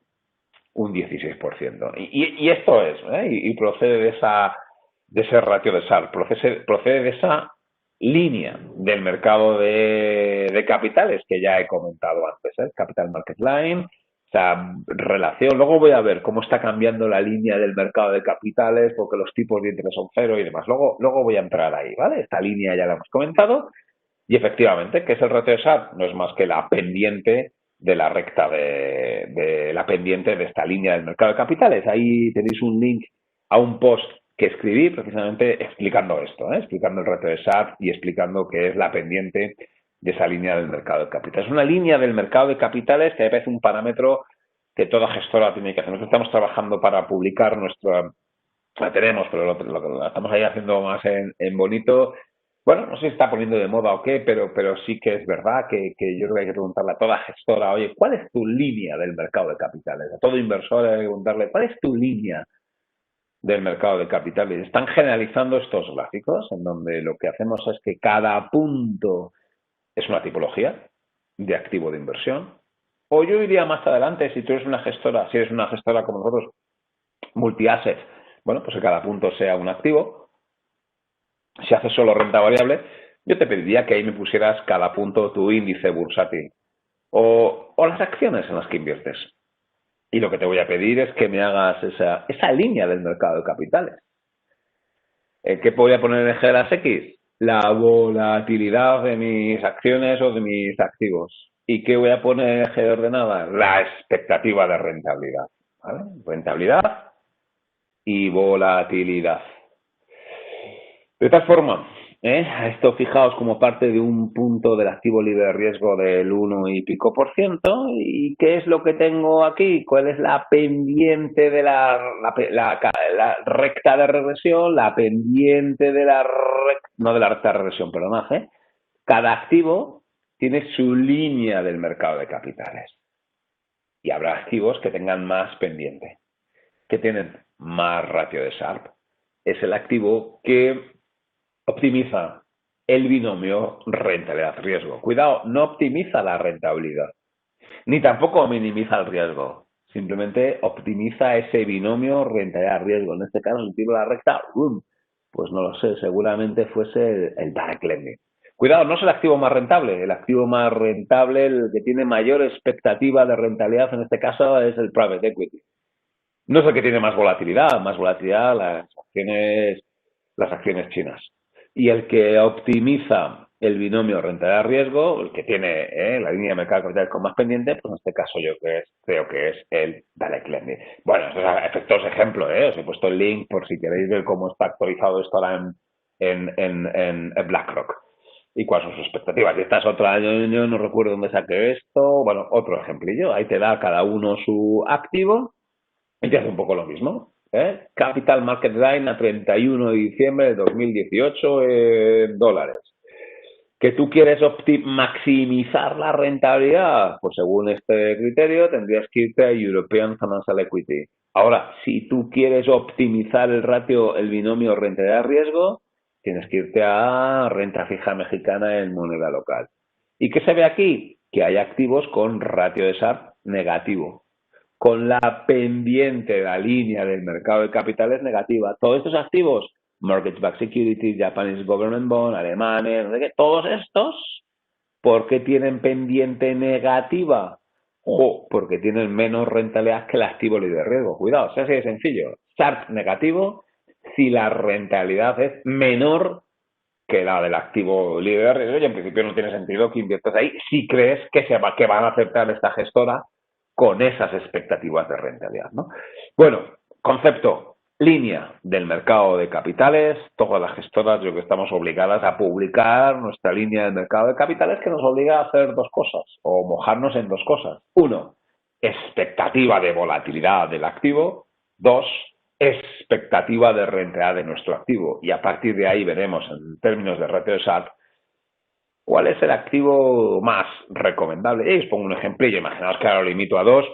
16%. Y esto es, y procede de ese ratio de SAR, procede de esa línea del mercado de capitales que ya he comentado antes, Capital Market Line, esa relación. Luego voy a ver cómo está cambiando la línea del mercado de capitales, porque los tipos de interés son cero y demás. Luego voy a entrar ahí, ¿vale? Esta línea ya la hemos comentado. Y efectivamente, ¿qué es el ratio de SAT? No es más que la pendiente de la recta de la pendiente de esta línea del mercado de capitales. Ahí tenéis un link a un post que escribí precisamente explicando esto, explicando el ratio de SAT y explicando qué es la pendiente de esa línea del mercado de capitales. Es una línea del mercado de capitales que me parece un parámetro que toda gestora tiene que hacer. Nosotros estamos trabajando para publicar la tenemos, pero lo estamos ahí haciendo más en bonito. Bueno, no sé si está poniendo de moda o qué, pero sí que es verdad que yo creo que hay que preguntarle a toda gestora, oye, ¿cuál es tu línea del mercado de capitales? A todo inversor hay que preguntarle, ¿cuál es tu línea del mercado de capitales? Están generalizando estos gráficos en donde lo que hacemos es que cada punto es una tipología de activo de inversión. O yo iría más adelante, si tú eres una gestora, si eres una gestora como nosotros, multi-asset, bueno, pues que cada punto sea un activo. Si haces solo renta variable, yo te pediría que ahí me pusieras cada punto tu índice bursátil o las acciones en las que inviertes. Y lo que te voy a pedir es que me hagas esa línea del mercado de capitales. ¿Qué voy a poner en eje de las X? La volatilidad de mis acciones o de mis activos. ¿Y qué voy a poner en eje de ordenada? La expectativa de rentabilidad. ¿Vale? Rentabilidad y volatilidad. De tal forma, esto fijaos como parte de un punto del activo libre de riesgo del 1 y pico por ciento. ¿Y qué es lo que tengo aquí? ¿Cuál es la pendiente de la recta de regresión? La pendiente de no de la recta de regresión, perdón. Cada activo tiene su línea del mercado de capitales. Y habrá activos que tengan más pendiente, que tienen más ratio de Sharpe. Es el activo que optimiza el binomio rentabilidad-riesgo. Cuidado, no optimiza la rentabilidad, ni tampoco minimiza el riesgo. Simplemente optimiza ese binomio rentabilidad-riesgo. En este caso, el tiro de la recta, pues no lo sé, seguramente fuese el direct lending. Cuidado, no es el activo más rentable. El activo más rentable, el que tiene mayor expectativa de rentabilidad, en este caso, es el private equity. No es el que tiene más volatilidad las acciones chinas. Y el que optimiza el binomio rentabilidad-riesgo, el que tiene la línea de mercado de capital con más pendiente, pues en este caso yo creo que es el direct lending. Bueno, esto es efectos ejemplo, os he puesto el link por si queréis ver cómo está actualizado esto ahora en BlackRock y cuáles son sus expectativas. Y esta es otra, yo no recuerdo dónde saqué esto, bueno, otro ejemplillo, ahí te da cada uno su activo y te hace un poco lo mismo. Capital Market Line a 31 de diciembre de 2018 en dólares. ¿Que tú quieres maximizar la rentabilidad? Pues según este criterio tendrías que irte a European Financial Equity. Ahora, si tú quieres optimizar el ratio, el binomio rentabilidad-riesgo, tienes que irte a renta fija mexicana en moneda local. ¿Y qué se ve aquí? Que hay activos con ratio de SAR negativo, con la pendiente, la línea del mercado de capitales negativa. Todos estos activos, Mortgage-Backed Securities, Japanese Government Bond, alemanes, no sé qué, todos estos, ¿por qué tienen pendiente negativa? Porque tienen menos rentabilidad que el activo libre de riesgo. Cuidado, es así de sencillo. SART negativo si la rentabilidad es menor que la del activo libre de riesgo, y en principio no tiene sentido que inviertas ahí si crees que van a aceptar esta gestora con esas expectativas de rentabilidad, ¿no? Bueno, concepto, línea del mercado de capitales. Todas las gestoras, yo creo que estamos obligadas a publicar nuestra línea del mercado de capitales, que nos obliga a hacer dos cosas, o mojarnos en dos cosas. Uno, expectativa de volatilidad del activo. Dos, expectativa de rentabilidad de nuestro activo. Y a partir de ahí veremos, en términos de ratio de SAT, cuál es el activo más recomendable. Y os pongo un ejemplillo. Imaginaos que ahora lo limito a 2.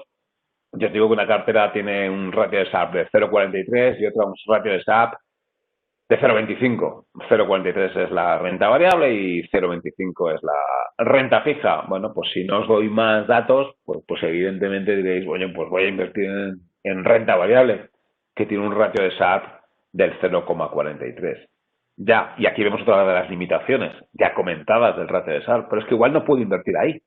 Yo os digo que una cartera tiene un ratio de SAP de 0,43 y otra un ratio de SAP de 0,25. 0,43 es la renta variable y 0,25 es la renta fija. Bueno, pues si no os doy más datos, pues evidentemente diréis, oye, pues voy a invertir en renta variable, que tiene un ratio de SAP del 0,43. Ya, y aquí vemos otra de las limitaciones ya comentadas del ratio de SAP, pero es que igual no puedo invertir ahí.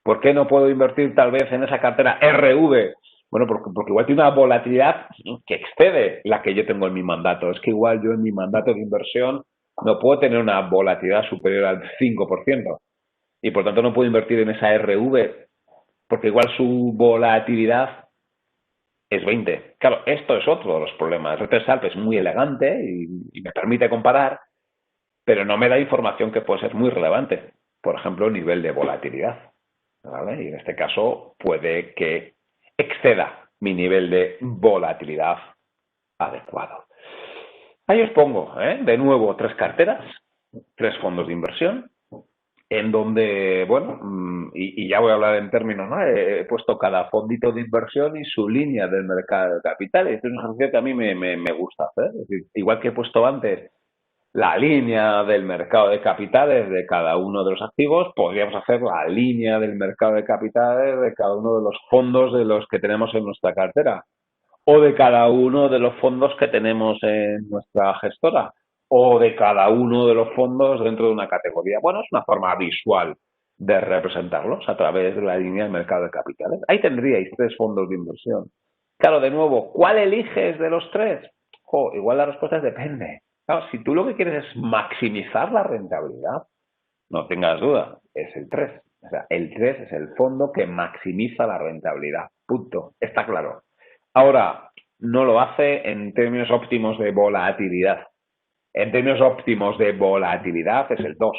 ¿Por qué no puedo invertir tal vez en esa cartera RV? Bueno, porque igual tiene una volatilidad que excede la que yo tengo en mi mandato. Es que igual yo en mi mandato de inversión no puedo tener una volatilidad superior al 5%. Y por tanto no puedo invertir en esa RV porque igual su volatilidad es 20. Claro, esto es otro de los problemas. El RTSALP es muy elegante y me permite comparar, pero no me da información que puede ser muy relevante. Por ejemplo, nivel de volatilidad. ¿Vale? Y en este caso puede que exceda mi nivel de volatilidad adecuado. Ahí os pongo, de nuevo, 3 carteras, 3 fondos de inversión, en donde, bueno, y ya voy a hablar en términos, ¿no? He puesto cada fondito de inversión y su línea del mercado de capital. Y este es un ejercicio que a mí me gusta hacer. Es decir, igual que he puesto antes la línea del mercado de capitales de cada uno de los activos, podríamos hacer la línea del mercado de capitales de cada uno de los fondos de los que tenemos en nuestra cartera, o de cada uno de los fondos que tenemos en nuestra gestora, o de cada uno de los fondos dentro de una categoría. Bueno, es una forma visual de representarlos a través de la línea del mercado de capitales. Ahí tendríais 3 fondos de inversión. Claro, de nuevo, ¿cuál eliges de los 3? Igual la respuesta es depende. Claro, si tú lo que quieres es maximizar la rentabilidad, no tengas duda, es el 3. O sea, el 3 es el fondo que maximiza la rentabilidad. Punto. Está claro. Ahora, no lo hace en términos óptimos de volatilidad. En términos óptimos de volatilidad es el 2,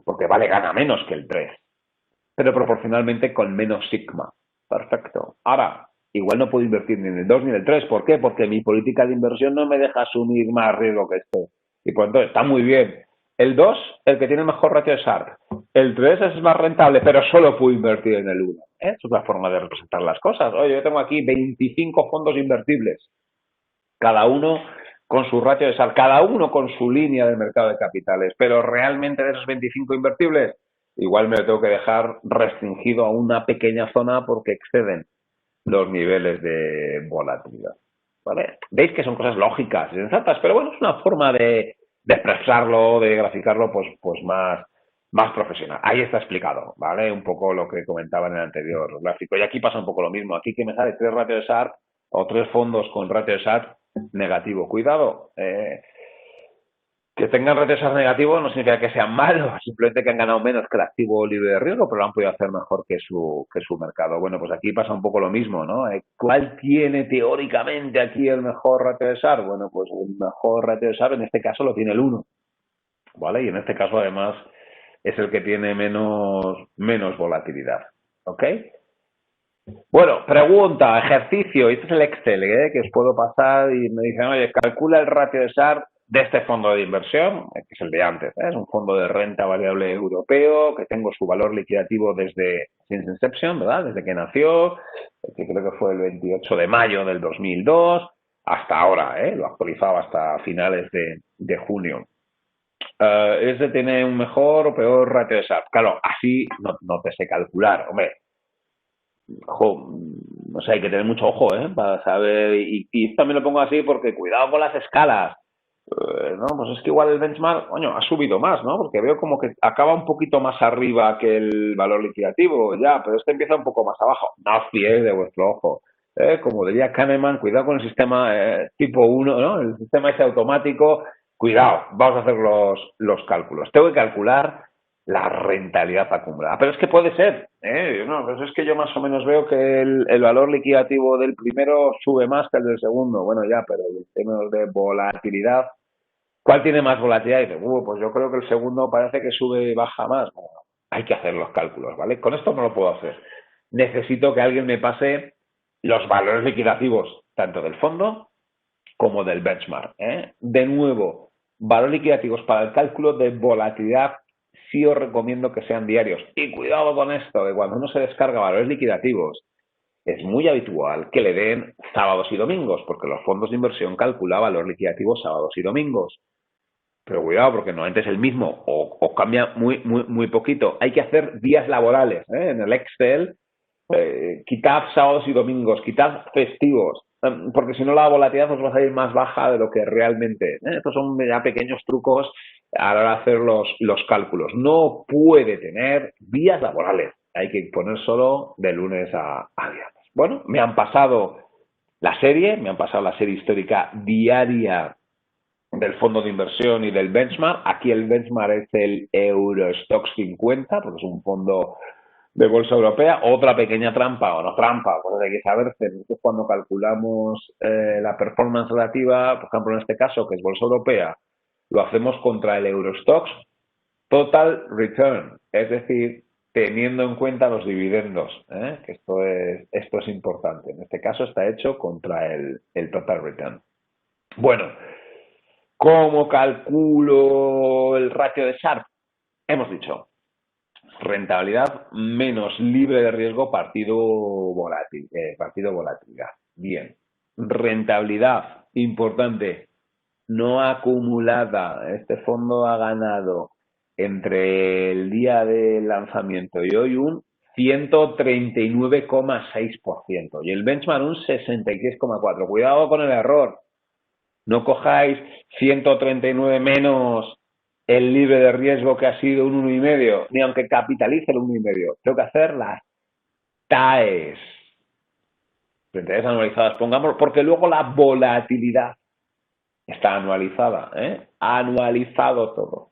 porque gana menos que el 3, pero proporcionalmente con menos sigma. Perfecto. Ahora, igual no puedo invertir ni en el 2 ni en el 3. ¿Por qué? Porque mi política de inversión no me deja asumir más riesgo que esto. Y por entonces está muy bien. El 2, el que tiene mejor ratio de SARP. El 3 es más rentable, pero solo puedo invertir en el 1. Es otra forma de representar las cosas. Oye, yo tengo aquí 25 fondos invertibles. Cada uno con su ratio de SAR, cada uno con su línea de mercado de capitales, pero realmente de esos 25 invertibles, igual me lo tengo que dejar restringido a una pequeña zona porque exceden los niveles de volatilidad. ¿Vale? Veis que son cosas lógicas y sensatas, pero bueno, es una forma de expresarlo, de graficarlo, pues más profesional. Ahí está explicado, ¿vale? Un poco lo que comentaba en el anterior gráfico. Y aquí pasa un poco lo mismo. Aquí que me sale 3 ratios de SAR o 3 fondos con ratio de SAR negativo. Cuidado, que tengan retesos negativos no significa que sean malos, simplemente que han ganado menos que el activo libre de riesgo, pero lo han podido hacer mejor que su mercado. Bueno, pues aquí pasa un poco lo mismo, ¿no? ¿Cuál tiene teóricamente aquí el mejor ratio de SAR? Bueno, pues el mejor ratio de SAR en este caso lo tiene el 1, ¿vale? Y en este caso además es el que tiene menos volatilidad, ¿ok? Bueno, pregunta, ejercicio, este es el Excel, que os puedo pasar y me dicen, oye, calcula el ratio de SAR de este fondo de inversión, que es el de antes, es un fondo de renta variable europeo, que tengo su valor liquidativo desde since inception, ¿verdad? Desde que nació, que creo que fue el 28 de mayo del 2002, hasta ahora, lo actualizaba hasta finales de junio. ¿Es de tener un mejor o peor ratio de SAR? Claro, así no te sé calcular, hombre. Ojo, no sé, hay que tener mucho ojo, para saber, y también lo pongo así porque cuidado con las escalas. No, pues es que igual el benchmark, coño, ha subido más, ¿no? Porque veo como que acaba un poquito más arriba que el valor liquidativo, ya, pero este empieza un poco más abajo. No os fiéis de vuestro ojo. Como diría Kahneman, cuidado con el sistema tipo 1, ¿no? El sistema ese automático, cuidado, vamos a hacer los cálculos. Tengo que calcular la rentabilidad acumulada. Pero es que puede ser, no, pues es que yo más o menos veo que el valor liquidativo del primero sube más que el del segundo. Bueno, ya, pero en términos de volatilidad, ¿cuál tiene más volatilidad? Y dice, pues yo creo que el segundo parece que sube y baja más. Bueno, hay que hacer los cálculos, ¿vale? Con esto no lo puedo hacer. Necesito que alguien me pase los valores liquidativos, tanto del fondo como del benchmark. De nuevo, valores liquidativos para el cálculo de volatilidad sí os recomiendo que sean diarios. Y cuidado con esto, que cuando uno se descarga valores liquidativos, es muy habitual que le den sábados y domingos, porque los fondos de inversión calculan valor liquidativo sábados y domingos. Pero cuidado, porque normalmente es el mismo o cambia muy poquito. Hay que hacer días laborales. En el Excel, quitad sábados y domingos, quitad festivos, porque si no la volatilidad os va a salir más baja de lo que realmente. Estos son ya pequeños trucos a la hora de hacer los cálculos. No puede tener días laborales. Hay que poner solo de lunes a viernes. Bueno, me han pasado la serie histórica diaria del fondo de inversión y del benchmark. Aquí el benchmark es el Eurostoxx 50, porque es un fondo de bolsa europea. Otra pequeña trampa, o no trampa, pues hay que saberse, nosotros cuando calculamos la performance relativa, por ejemplo en este caso, que es bolsa europea, lo hacemos contra el Eurostoxx Total Return, es decir, teniendo en cuenta los dividendos, que esto es importante. En este caso está hecho contra el Total Return. Bueno, ¿cómo calculo el ratio de Sharpe? Hemos dicho, rentabilidad menos libre de riesgo partido volatilidad. Bien. Rentabilidad, importante, no acumulada. Este fondo ha ganado entre el día del lanzamiento y hoy un 139,6% y el benchmark un 66,4%. Cuidado con el error. No cojáis 139 menos el libre de riesgo que ha sido un 1,5, ni aunque capitalice el 1,5. Tengo que hacer las TAES, rentabilidades anualizadas, pongamos, porque luego la volatilidad está anualizada, anualizado todo.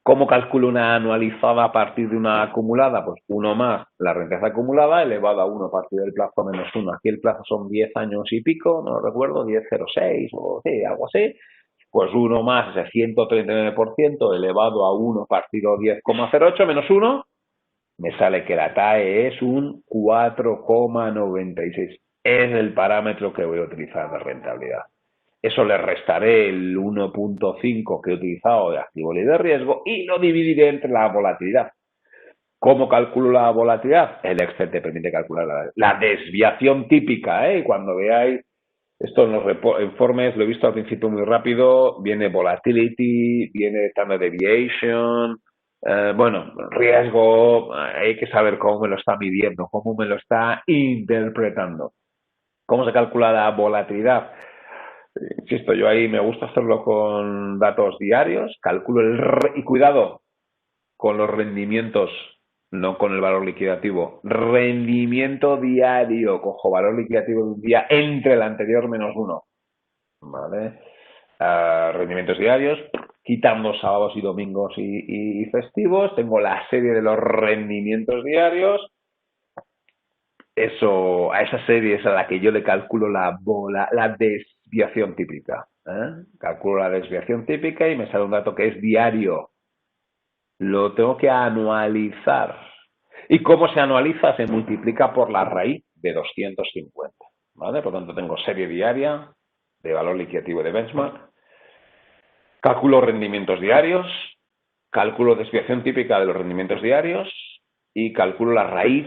¿Cómo calculo una anualizada a partir de una acumulada? Pues 1 más la rentabilidad acumulada elevado a 1 a partir del plazo menos 1. Aquí el plazo son 10 años y pico, no lo recuerdo, 10,06 o sí, algo así. Pues 1 más ese 139% elevado a 1 partido 10,08 menos 1, me sale que la TAE es un 4,96. Es el parámetro que voy a utilizar de rentabilidad. Eso le restaré el 1,5 que he utilizado de activo libre de riesgo y lo dividiré entre la volatilidad. ¿Cómo calculo la volatilidad? El Excel te permite calcular la desviación típica, y cuando veáis Esto en los informes lo he visto al principio muy rápido, viene volatility, viene standard deviation, bueno, riesgo, hay que saber cómo me lo está midiendo, cómo me lo está interpretando. ¿Cómo se calcula la volatilidad? Insisto, yo ahí me gusta hacerlo con datos diarios, calculo y cuidado con los rendimientos, no con el valor liquidativo, rendimiento diario, cojo valor liquidativo de un día entre el anterior menos uno, ¿vale? Rendimientos diarios, quitando sábados y domingos y festivos, tengo la serie de los rendimientos diarios. Eso, a esa serie es a la que yo le calculo la desviación típica. Calculo la desviación típica y me sale un dato que es diario. Lo tengo que anualizar. ¿Y cómo se anualiza? Se multiplica por la raíz de 250. ¿Vale? Por lo tanto, tengo serie diaria de valor liquidativo de benchmark. Calculo rendimientos diarios. Calculo desviación típica de los rendimientos diarios. Y calculo la raíz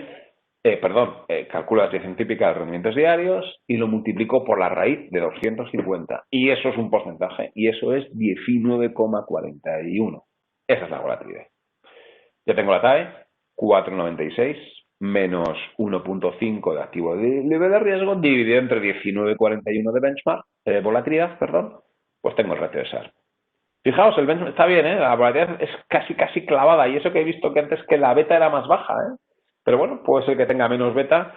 calculo la desviación típica de los rendimientos diarios y lo multiplico por la raíz de 250. Y eso es un porcentaje. Y eso es 19,41. Esa es la volatilidad. Ya tengo la TAE, 4,96 menos 1,5 de activo de nivel de riesgo dividido entre 19,41 de benchmark, volatilidad, perdón, pues tengo el ratio de SAR. Fijaos, el benchmark está bien, la volatilidad es casi clavada y eso que he visto que antes que la beta era más baja, pero bueno, puede ser que tenga menos beta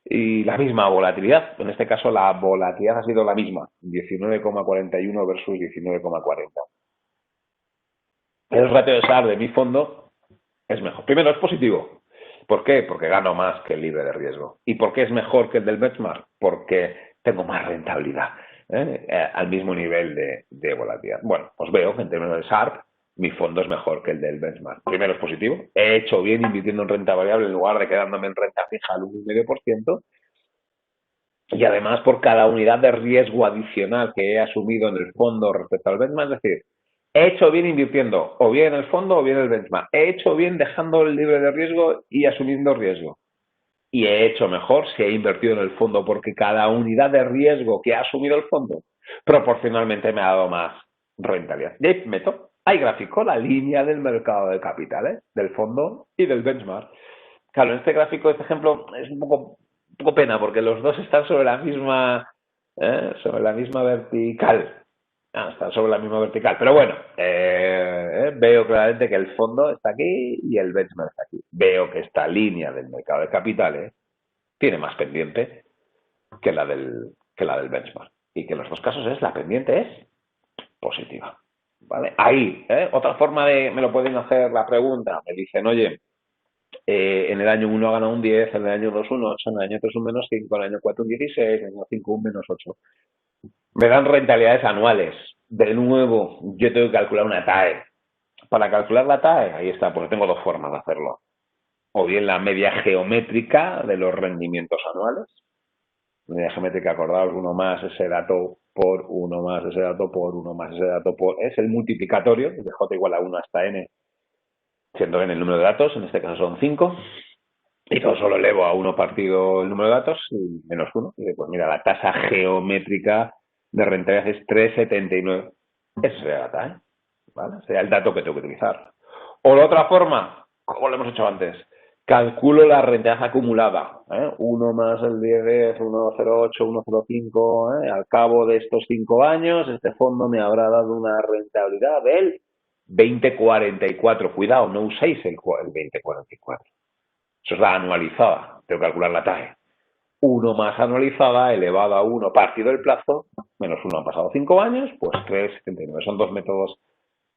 y la misma volatilidad. En este caso la volatilidad ha sido la misma, 19,41 versus 19,40. El ratio de SAR de mi fondo es mejor. Primero, es positivo. ¿Por qué? Porque gano más que el libre de riesgo. ¿Y por qué es mejor que el del benchmark? Porque tengo más rentabilidad al mismo nivel de volatilidad. Bueno, pues veo que en términos de SARP mi fondo es mejor que el del benchmark. Primero, es positivo. He hecho bien invirtiendo en renta variable en lugar de quedándome en renta fija al 1,5%. Y además por cada unidad de riesgo adicional que he asumido en el fondo respecto al benchmark, es decir, he hecho bien invirtiendo o bien en el fondo o bien en el benchmark. He hecho bien dejando el libre de riesgo y asumiendo riesgo. Y he hecho mejor si he invertido en el fondo porque cada unidad de riesgo que ha asumido el fondo proporcionalmente me ha dado más rentabilidad. Y ahí meto, hay gráfico, la línea del mercado de capitales, del fondo y del benchmark. Claro, en este gráfico, este ejemplo, es un poco pena porque los dos están sobre la misma vertical. Están sobre la misma vertical. Pero bueno, veo claramente que el fondo está aquí y el benchmark está aquí. Veo que esta línea del mercado de capitales tiene más pendiente que la del benchmark. Y que en los dos casos la pendiente es positiva. ¿Vale? Ahí, otra forma me lo pueden hacer la pregunta. Me dicen, oye, en el año 1 ha ganado un 10, en el año 2 un 8, en el año 3 un menos 5, en el año 4 un 16, en el año 5 un menos 8. Me dan rentabilidades anuales. De nuevo, yo tengo que calcular una TAE. Para calcular la TAE, ahí está, porque tengo dos formas de hacerlo. O bien la media geométrica de los rendimientos anuales. Media geométrica, acordaos, uno más ese dato por uno más ese dato por uno más ese dato por... Es el multiplicatorio, de j igual a 1 hasta n, siendo n el número de datos, en este caso son 5. Y todo solo elevo a 1 partido el número de datos y menos 1. Y pues mira, la tasa geométrica de rentabilidad es 3,79. Esa sería la TAE, ¿vale? Sería el dato que tengo que utilizar. O la otra forma, como lo hemos hecho antes, calculo la rentabilidad acumulada. 1 más el 10, 1,08, 1,05. Al cabo de estos 5 años, este fondo me habrá dado una rentabilidad del 20,44. Cuidado, no uséis el 20,44. Eso es la anualizada. Tengo que calcular la TAE. 1 más anualizada elevado a 1 partido el plazo, menos 1 han pasado 5 años, pues 3,79. Son dos métodos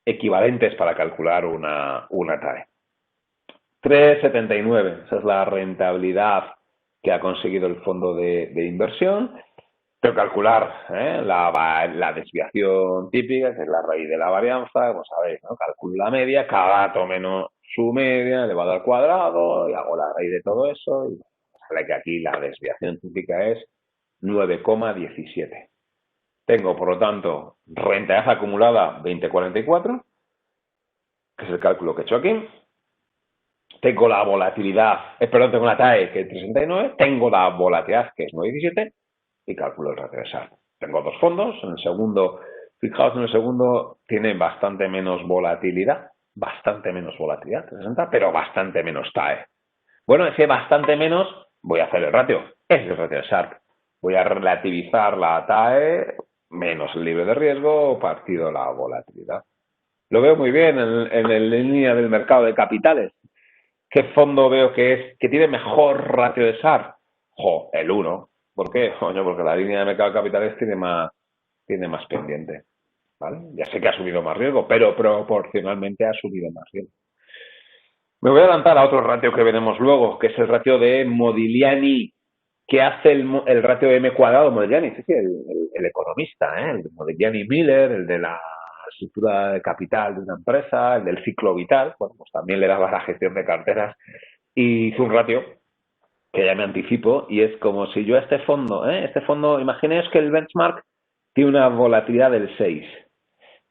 equivalentes para calcular una TAE. 3,79. Esa es la rentabilidad que ha conseguido el fondo de inversión. Tengo que calcular la desviación típica, que es la raíz de la varianza, como sabéis, ¿no? Calculo la media, cada dato menos su media, elevado al cuadrado, y hago la raíz de todo eso, y sale que aquí la desviación típica es 9,17. Tengo, por lo tanto, rentabilidad acumulada 20,44, que es el cálculo que he hecho aquí. Tengo la volatilidad, tengo la TAE, que es 3,69, tengo la volatilidad, que es 9,17, y calculo el ratio de Sharpe. Tengo dos fondos, en el segundo, fijaos, en el segundo tiene bastante menos volatilidad, 60, pero bastante menos TAE. Bueno, ese bastante menos, voy a hacer el ratio, es el ratio de Sharpe. Voy a relativizar la TAE menos el libre de riesgo partido la volatilidad. Lo veo muy bien en línea del mercado de capitales. ¿Qué fondo veo que tiene mejor ratio de Sharpe? El 1. ¿Por qué? Coño, porque la línea de mercado de capitales tiene más pendiente. ¿Vale? Ya sé que ha subido más riesgo, pero proporcionalmente ha subido más riesgo. Me voy a adelantar a otro ratio que veremos luego, que es el ratio de Modigliani. ¿Qué hace el ratio de M cuadrado Modigliani? Sí, el economista, el de Modigliani Miller, el de la estructura de capital de una empresa, el del ciclo vital. Bueno, pues también le daba la gestión de carteras y hizo un ratio que ya me anticipo, y es como si yo a este fondo, imaginéis que el benchmark tiene una volatilidad del 6.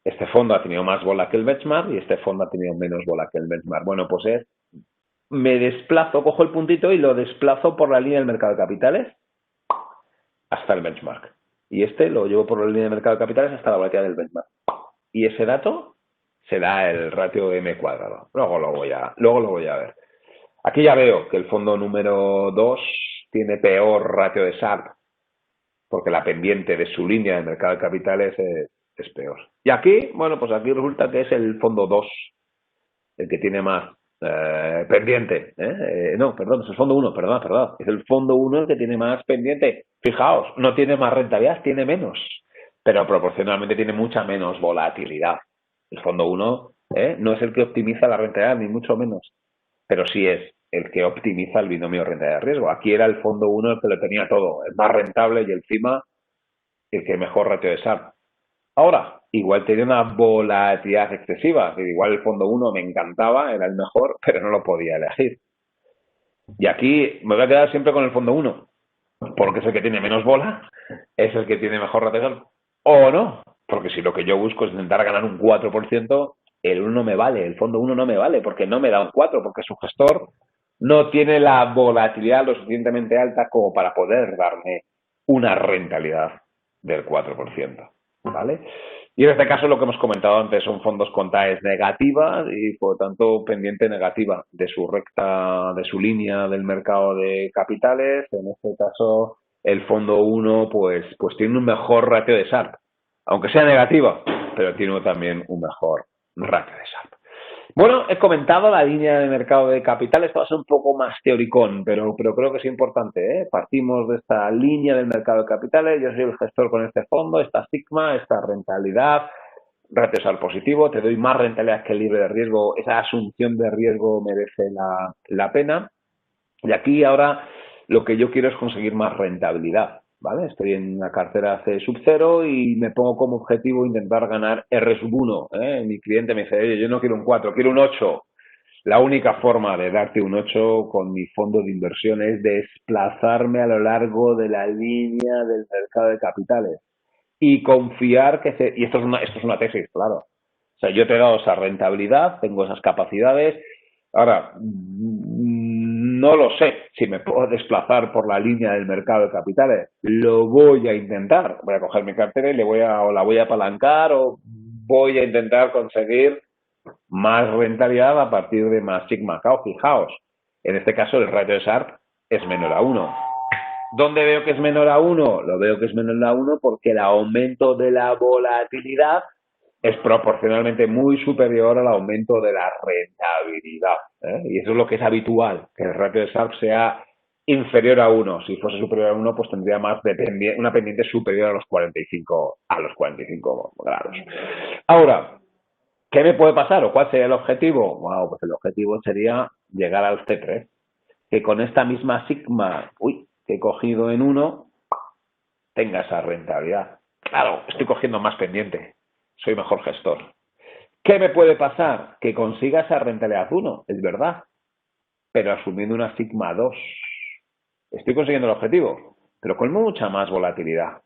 Este fondo ha tenido más bola que el benchmark y este fondo ha tenido menos bola que el benchmark. Bueno, pues me desplazo, cojo el puntito y lo desplazo por la línea del mercado de capitales hasta el benchmark. Y este lo llevo por la línea del mercado de capitales hasta la volatilidad del benchmark. Y ese dato será el ratio M cuadrado. Luego lo voy a ver. Aquí ya veo que el fondo número 2 tiene peor ratio de Sharpe, porque la pendiente de su línea de mercado de capitales es peor. Y aquí, bueno, pues aquí resulta que es el fondo 2 el que tiene más pendiente. No, perdón, es el fondo 1, perdón. Es el fondo 1 el que tiene más pendiente. Fijaos, no tiene más rentabilidad, tiene menos, pero proporcionalmente tiene mucha menos volatilidad. El fondo 1 no es el que optimiza la rentabilidad, ni mucho menos, pero sí es el que optimiza el binomio rentabilidad-riesgo. Aquí era el fondo 1 el que lo tenía todo, el más rentable y encima el que mejor ratio de Sharpe. Ahora, igual tenía una volatilidad excesiva, igual el fondo 1 me encantaba, era el mejor, pero no lo podía elegir. Y aquí me voy a quedar siempre con el fondo 1, porque es el que tiene menos bola, es el que tiene mejor ratio de Sharpe, o no, porque si lo que yo busco es intentar ganar un 4%, el 1 no me vale, el fondo 1 no me vale, porque no me da un 4, porque su gestor no tiene la volatilidad lo suficientemente alta como para poder darme una rentabilidad del 4%, ¿vale? Y en este caso lo que hemos comentado antes son fondos con TAEs negativas y por lo tanto pendiente negativa de su recta, de su línea del mercado de capitales. En este caso el fondo 1 pues tiene un mejor ratio de Sharpe, aunque sea negativa, pero tiene también un mejor ratio de Sharpe. Bueno, he comentado la línea de mercado de capitales, esto va a ser un poco más teoricón, pero creo que es importante, Partimos de esta línea del mercado de capitales, yo soy el gestor con este fondo, esta sigma, esta rentabilidad, ratios al positivo, te doy más rentabilidad que el libre de riesgo, esa asunción de riesgo merece la pena. Y aquí ahora lo que yo quiero es conseguir más rentabilidad, ¿vale? Estoy en una cartera C sub 0 y me pongo como objetivo intentar ganar R sub 1. Mi cliente me dice, oye, yo no quiero un 4, quiero un 8. La única forma de darte un 8 con mi fondo de inversión es desplazarme a lo largo de la línea del mercado de capitales y confiar que y esto es una tesis, claro. O sea, yo te he dado esa rentabilidad, tengo esas capacidades. Ahora, no lo sé si me puedo desplazar por la línea del mercado de capitales. Lo voy a intentar. Voy a coger mi cartera y la voy a apalancar o voy a intentar conseguir más rentabilidad a partir de más sigma K. Fijaos, en este caso el ratio de Sharpe es menor a 1. ¿Dónde veo que es menor a 1? Lo veo que es menor a 1 porque el aumento de la volatilidad es proporcionalmente muy superior al aumento de la rentabilidad. Y eso es lo que es habitual, que el ratio de Sharpe sea inferior a 1. Si fuese superior a 1, pues tendría una pendiente superior a los 45 grados. Ahora, ¿qué me puede pasar o cuál sería el objetivo? Bueno, pues el objetivo sería llegar al C3, que con esta misma sigma que he cogido en 1 tenga esa rentabilidad. Claro, estoy cogiendo más pendiente, soy mejor gestor. ¿Qué me puede pasar? Que consiga esa rentabilidad 1, es verdad, pero asumiendo una sigma 2. Estoy consiguiendo el objetivo, pero con mucha más volatilidad.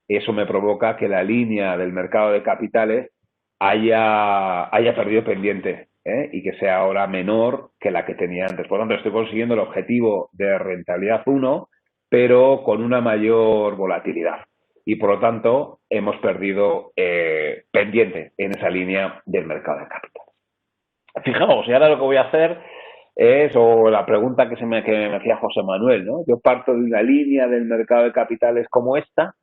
Eso me provoca que la línea del mercado de capitales haya perdido pendiente y que sea ahora menor que la que tenía antes. Por lo tanto, estoy consiguiendo el objetivo de rentabilidad 1, pero con una mayor volatilidad. Y por lo tanto, hemos perdido pendiente en esa línea del mercado de capitales. Fijaos, y ahora lo que voy a hacer es, o la pregunta que me hacía José Manuel, ¿no? Yo parto de una línea del mercado de capitales como esta,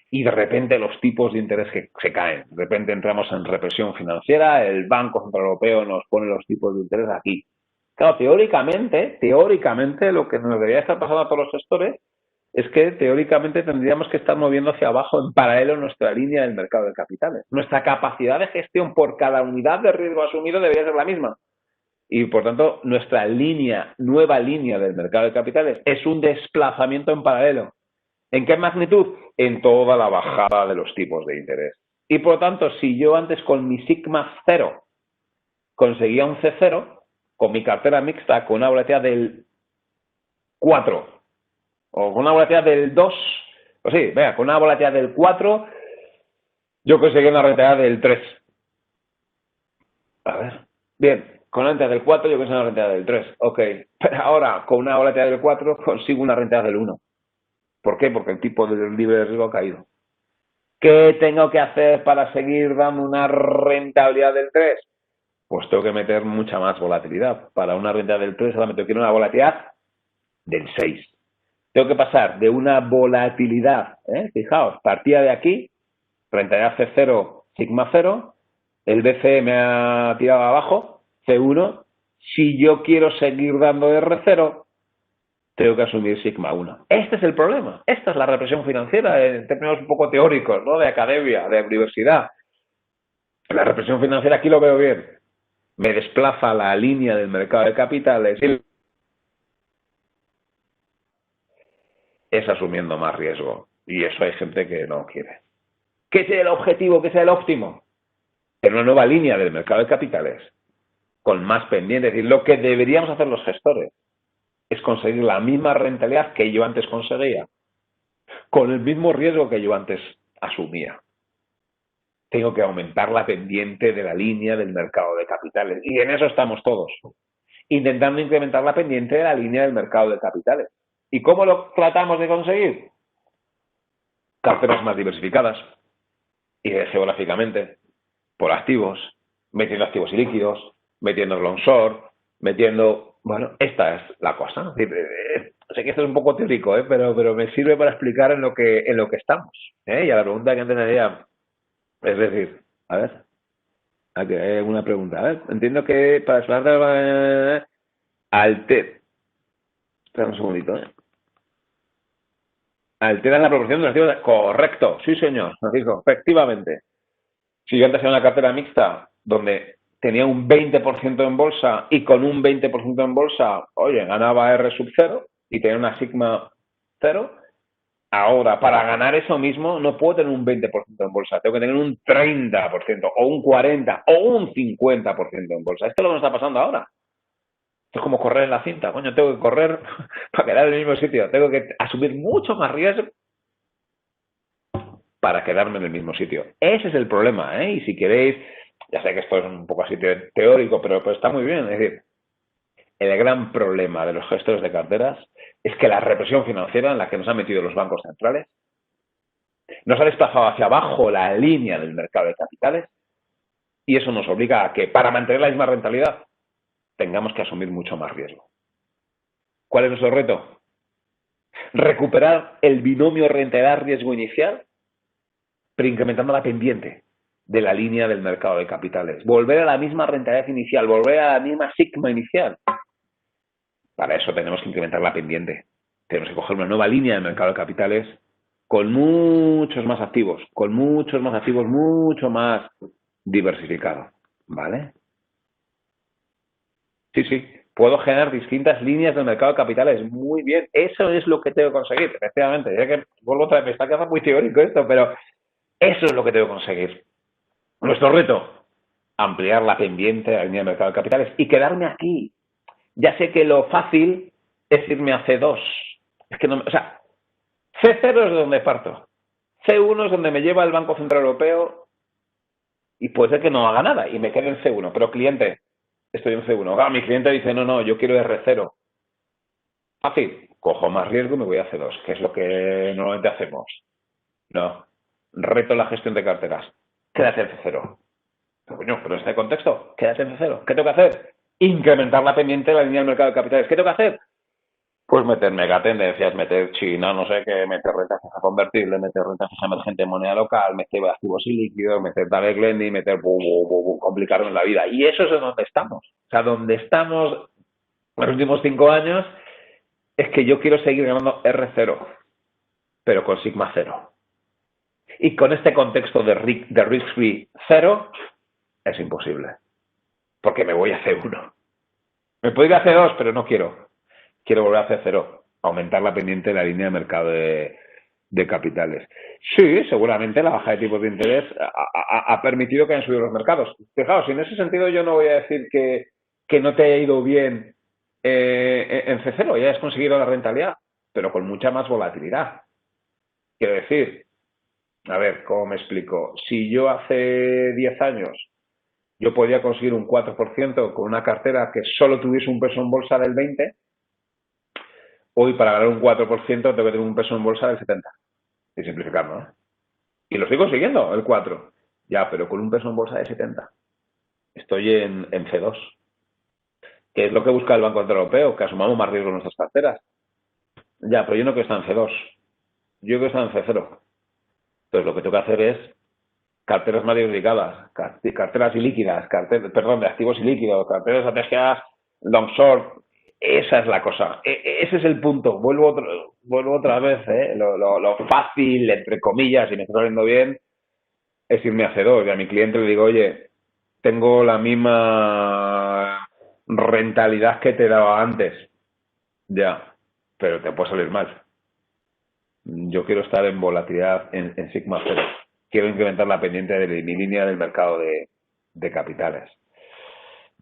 y de repente los tipos de interés que se caen. De repente entramos en represión financiera, el Banco Central Europeo nos pone los tipos de interés aquí. Claro, teóricamente lo que nos debería estar pasando a todos los gestores es que teóricamente tendríamos que estar moviendo hacia abajo en paralelo nuestra línea del mercado de capitales. Nuestra capacidad de gestión por cada unidad de riesgo asumido debería ser la misma. Y por tanto, nuestra nueva línea del mercado de capitales es un desplazamiento en paralelo. ¿En qué magnitud? En toda la bajada de los tipos de interés. Y por lo tanto, si yo antes con mi sigma 0 conseguía un C0, con mi cartera mixta, con una volatilidad del 4, o con una volatilidad del 2, pues sí, venga, con una volatilidad del 4, yo conseguía una rentabilidad del 3. A ver, bien, con una rentabilidad del 4 yo conseguí una rentabilidad del 3, ok. Pero ahora, con una volatilidad del 4, consigo una rentabilidad del 1. ¿Por qué? Porque el tipo del libre de riesgo ha caído. ¿Qué tengo que hacer para seguir dando una rentabilidad del 3? Pues tengo que meter mucha más volatilidad. Para una rentabilidad del 3 solamente quiero una volatilidad del 6. Tengo que pasar de una volatilidad, fijaos, partía de aquí, rentabilidad C0, sigma 0, el BCE me ha tirado abajo, C1, si yo quiero seguir dando R0, tengo que asumir sigma 1. Este es el problema. Esta es la represión financiera en términos un poco teóricos, ¿no? De academia, de universidad. La represión financiera aquí lo veo bien. Me desplaza la línea del mercado de capitales y es asumiendo más riesgo. Y eso hay gente que no quiere. ¿Qué es el objetivo? ¿Qué es el óptimo? En una nueva línea del mercado de capitales, con más pendiente. Es decir, lo que deberíamos hacer los gestores es conseguir la misma rentabilidad que yo antes conseguía, con el mismo riesgo que yo antes asumía. Tengo que aumentar la pendiente de la línea del mercado de capitales. Y en eso estamos todos, intentando incrementar la pendiente de la línea del mercado de capitales. ¿Y cómo lo tratamos de conseguir? Carteras más diversificadas y geográficamente, por activos, metiendo activos y líquidos, metiendo long short, metiendo... Bueno, esta es la cosa. Sé que esto es un poco teórico, pero me sirve para explicar en lo que estamos. Y a la pregunta que antes hacía, es decir, a ver, aquí hay alguna pregunta. A ver, entiendo que para hablar de espera un segundito, Alteran la proporción de los activos. Correcto, sí señor, Francisco, efectivamente. Si yo antes era una cartera mixta donde tenía un 20% en bolsa y con un 20% en bolsa, oye, ganaba R sub 0 y tenía una sigma 0, ahora para ganar eso mismo no puedo tener un 20% en bolsa, tengo que tener un 30% o un 40% o un 50% en bolsa. Esto es lo que nos está pasando ahora. Esto es como correr en la cinta, coño, tengo que correr para quedar en el mismo sitio, tengo que asumir mucho más riesgo para quedarme en el mismo sitio. Ese es el problema, ¿eh? Y si queréis, ya sé que esto es un poco así teórico, pero pues está muy bien. Es decir, el gran problema de los gestores de carteras es que la represión financiera en la que nos han metido los bancos centrales nos ha desplazado hacia abajo la línea del mercado de capitales y eso nos obliga a que para mantener la misma rentabilidad tengamos que asumir mucho más riesgo. ¿Cuál es nuestro reto? Recuperar el binomio rentabilidad-riesgo inicial, pero incrementando la pendiente de la línea del mercado de capitales. Volver a la misma rentabilidad inicial, volver a la misma sigma inicial. Para eso tenemos que incrementar la pendiente. Tenemos que coger una nueva línea del mercado de capitales con muchos más activos, mucho más diversificado. ¿Vale? Sí, sí. Puedo generar distintas líneas del mercado de capitales. Muy bien. Eso es lo que tengo que conseguir, efectivamente. Ya que vuelvo otra vez, me está quedando muy teórico esto, pero eso es lo que tengo que conseguir. Nuestro reto, ampliar la pendiente de la línea de mercado de capitales y quedarme aquí. Ya sé que lo fácil es irme a C2. Es que no, o sea, C0 es de donde parto. C1 es donde me lleva el Banco Central Europeo y puede ser que no haga nada y me quede en C1. Pero cliente, estoy en C1. Mi cliente dice, no, yo quiero R0. Fácil, cojo más riesgo y me voy a C2, que es lo que normalmente hacemos. No, reto la gestión de carteras. Quédate en C0. Coño, pero en este contexto, quédate en C0. ¿Qué tengo que hacer? Incrementar la pendiente de la línea del mercado de capitales. ¿Qué tengo que hacer? Pues meter megatendencias, meter China, no sé qué, meter renta fija convertible, meter renta fija emergente en moneda local, meter activos y líquidos, meter direct lending, meter complicarnos la vida. Y eso es en donde estamos. O sea, donde estamos en los últimos 5 años es que yo quiero seguir ganando R0, pero con sigma cero. Y con este contexto de risk-free cero, es imposible. Porque me voy a C1. Me puedo ir a C2, pero no quiero. Quiero volver a C0. Aumentar la pendiente de la línea de mercado de capitales. Sí, seguramente la baja de tipos de interés ha permitido que hayan subido los mercados. Fijaos, en ese sentido yo no voy a decir que no te haya ido bien en C0, ya has conseguido la rentabilidad, pero con mucha más volatilidad. Quiero decir, a ver, ¿cómo me explico? Si yo hace 10 años yo podía conseguir un 4% con una cartera que solo tuviese un peso en bolsa del 20%, hoy para ganar un 4% tengo que tener un peso en bolsa del 70%. Y simplificando, ¿no? Y lo estoy consiguiendo, el 4%. Ya, pero con un peso en bolsa de 70%. Estoy en C2. ¿Qué es lo que busca el Banco Central Europeo? Que asumamos más riesgo en nuestras carteras. Ya, pero yo no quiero estar en C2. Yo quiero estar en C0. Entonces lo que tengo que hacer es carteras más diversificadas, carteras ilíquidas, de activos ilíquidos, carteras de estrategias long short. Esa es la cosa. Ese es el punto. Vuelvo otra vez. Lo fácil, entre comillas, y me estoy viendo bien, es irme a C2. Y a mi cliente le digo, oye, tengo la misma rentabilidad que te daba antes. Ya, pero te puede salir mal. Yo quiero estar en volatilidad en sigma cero. Quiero incrementar la pendiente de mi línea del mercado de capitales.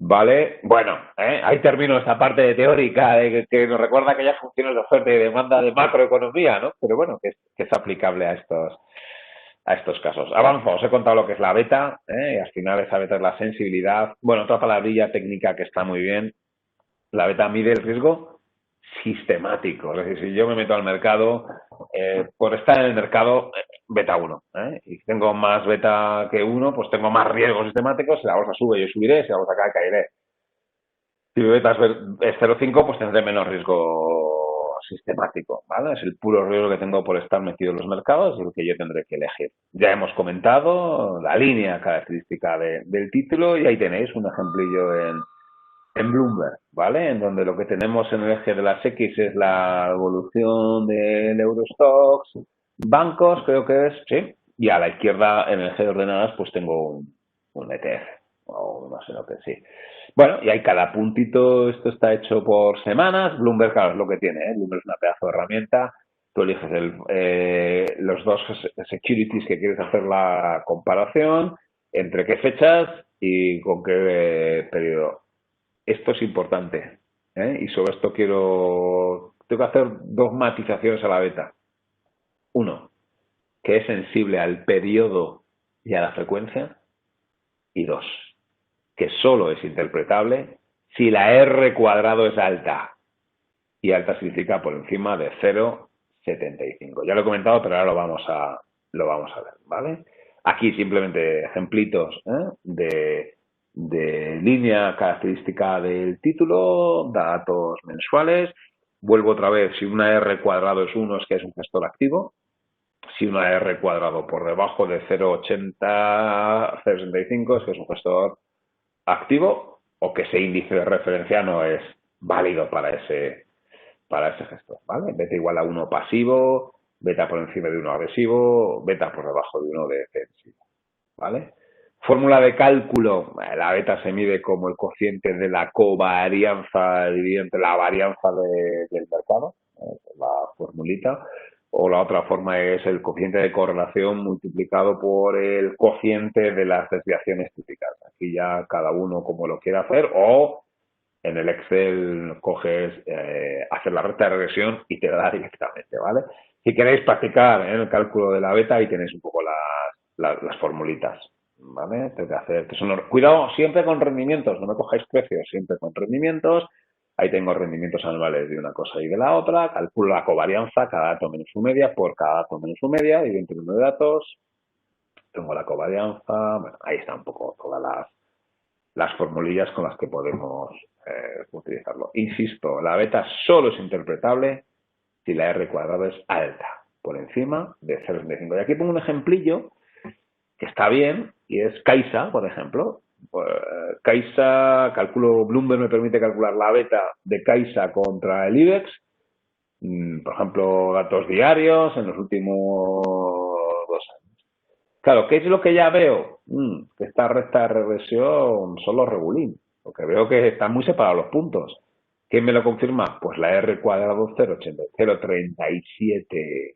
Vale, bueno, ahí termino esta parte de teórica que nos recuerda aquellas funciones de oferta y demanda de macroeconomía, ¿no? Pero bueno, que es aplicable a estos casos. Avanzo, os he contado lo que es la beta, y al final esa beta es la sensibilidad. Bueno, otra palabrilla técnica que está muy bien. La beta mide el riesgo sistemático. Es decir, si yo me meto al mercado, por estar en el mercado, beta 1. Y tengo más beta que 1, pues tengo más riesgo sistemático. Si la bolsa sube, yo subiré. Si la bolsa cae, caeré. Si mi beta es 0,5, pues tendré menos riesgo sistemático, ¿vale? Es el puro riesgo que tengo por estar metido en los mercados y el que yo tendré que elegir. Ya hemos comentado la línea característica del título y ahí tenéis un ejemplillo en Bloomberg, ¿vale? En donde lo que tenemos en el eje de las X es la evolución del Eurostoxx, bancos, creo que es, sí, y a la izquierda en el eje de ordenadas pues tengo un ETF, o no sé lo que sí. Bueno, y hay cada puntito, esto está hecho por semanas, Bloomberg, claro, es lo que tiene, ¿eh? Bloomberg es una pedazo de herramienta, tú eliges los dos securities que quieres hacer la comparación, entre qué fechas y con qué periodo. Esto es importante, ¿eh? Y sobre esto tengo que hacer dos matizaciones a la beta. Uno, que es sensible al periodo y a la frecuencia. Y dos, que solo es interpretable si la R cuadrado es alta. Y alta significa por encima de 0,75. Ya lo he comentado, pero ahora lo vamos a ver, ¿vale? Aquí simplemente ejemplitos, de línea característica del título, datos mensuales. Vuelvo otra vez, si una R cuadrado es 1 es que es un gestor activo. Si una R cuadrado por debajo de 0,80, 0,65 es que es un gestor activo o que ese índice de referencia no es válido para ese gestor, ¿vale? Beta igual a 1 pasivo, beta por encima de 1 agresivo, beta por debajo de 1 defensivo, ¿vale? Fórmula de cálculo, la beta se mide como el cociente de la covarianza dividido entre la varianza del mercado, la formulita, o la otra forma es el cociente de correlación multiplicado por el cociente de las desviaciones típicas. Aquí ya cada uno como lo quiera hacer, o en el Excel coges, haces la recta de regresión y te da directamente, ¿vale? Si queréis practicar el cálculo de la beta, ahí tenéis un poco las formulitas, ¿vale? Cuidado siempre con rendimientos, no me cojáis precios, siempre con rendimientos, Ahí tengo rendimientos anuales de una cosa y de la otra, calculo la covarianza, cada dato menos su media, por cada dato menos su media, y entre uno de datos, tengo la covarianza, bueno, ahí está un poco todas las formulillas con las que podemos utilizarlo. Insisto, la beta solo es interpretable si la R cuadrado es alta, por encima de 0,65. Y aquí pongo un ejemplillo que está bien, y es CAISA, por ejemplo. Pues, CAISA, calculo, Bloomberg me permite calcular la beta de CAISA contra el IBEX. Por ejemplo, datos diarios en los últimos 2 años. Claro, ¿qué es lo que ya veo? Que esta recta de regresión son los regulín, porque veo que están muy separados los puntos. ¿Quién me lo confirma? Pues la R cuadrado 0,37.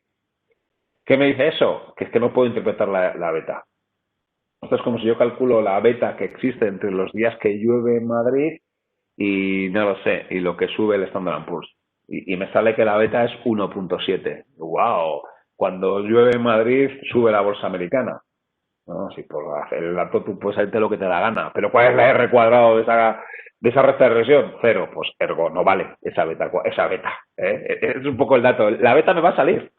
¿Qué me dice eso? Que es que no puedo interpretar la beta. Esto es como si yo calculo la beta que existe entre los días que llueve en Madrid y no lo sé, y lo que sube el Standard & Poor's. Y me sale que la beta es 1,7. ¡Wow! Cuando llueve en Madrid, sube la bolsa americana. No, si por hacer el dato tú puedes hacerte lo que te da gana. Pero ¿cuál es la R cuadrado de esa recta de regresión? Cero. Pues ergo, no vale esa beta. Es un poco el dato. La beta me va a salir.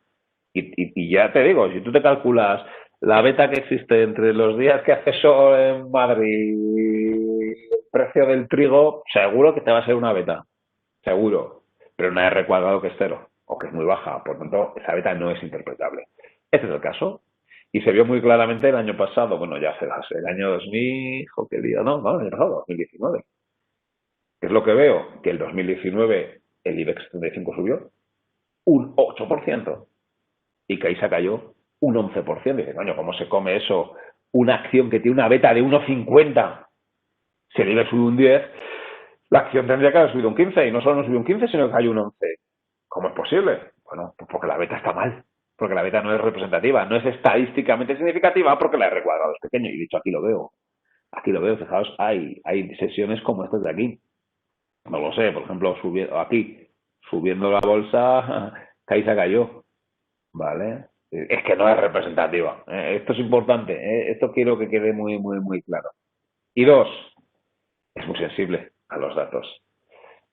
Y ya te digo, si tú te calculas la beta que existe entre los días que hace sol en Madrid y el precio del trigo, seguro que te va a ser una beta. Seguro. Pero una R cuadrado que es cero, o que es muy baja. Por tanto, esa beta no es interpretable. Este es el caso. Y se vio muy claramente el año pasado, bueno, ya será el año 2000, qué día, no, el año pasado, 2019. ¿Qué es lo que veo? Que el 2019 el IBEX 35 subió un 8%. Y Caixa cayó un 11%. Dice, coño, ¿cómo se come eso? Una acción que tiene una beta de 1,50. Si el IBEX sube un 10, la acción tendría que haber subido un 15. Y no solo no subió un 15, sino que cayó un 11. ¿Cómo es posible? Bueno, pues porque la beta está mal. Porque la beta no es representativa. No es estadísticamente significativa porque la R cuadrado es pequeño. Y dicho, aquí lo veo. Aquí lo veo. Fijaos, hay sesiones como estas de aquí. No lo sé. Por ejemplo, subiendo la bolsa, Caixa cayó. ¿Vale? Es que no es representativa. Esto es importante. Esto quiero que quede muy, muy, muy claro. Y dos, es muy sensible a los datos.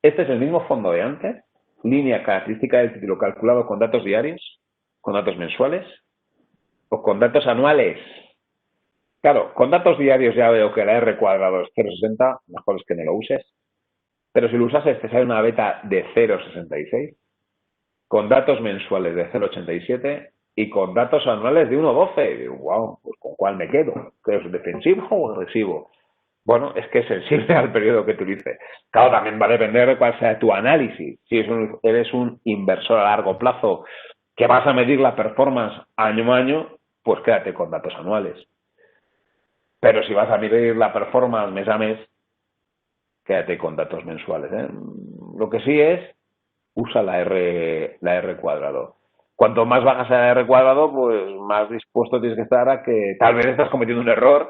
Este es el mismo fondo de antes, línea característica del título calculado con datos diarios, con datos mensuales o con datos anuales. Claro, con datos diarios ya veo que la R cuadrado es 0,60, mejor es que no lo uses. Pero si lo usases te sale una beta de 0,66, con datos mensuales de 0,87 y con datos anuales de 1,12. Wow, pues ¿con cuál me quedo? ¿Que es defensivo o agresivo? Bueno, es que es sensible al periodo que utilices. Claro, también va a depender de cuál sea tu análisis. Si eres un inversor a largo plazo que vas a medir la performance año a año, pues quédate con datos anuales. Pero si vas a medir la performance mes a mes, quédate con datos mensuales. Lo que sí es, usa la R cuadrado. Cuanto más baja sea la R cuadrado, pues más dispuesto tienes que estar a que tal vez estás cometiendo un error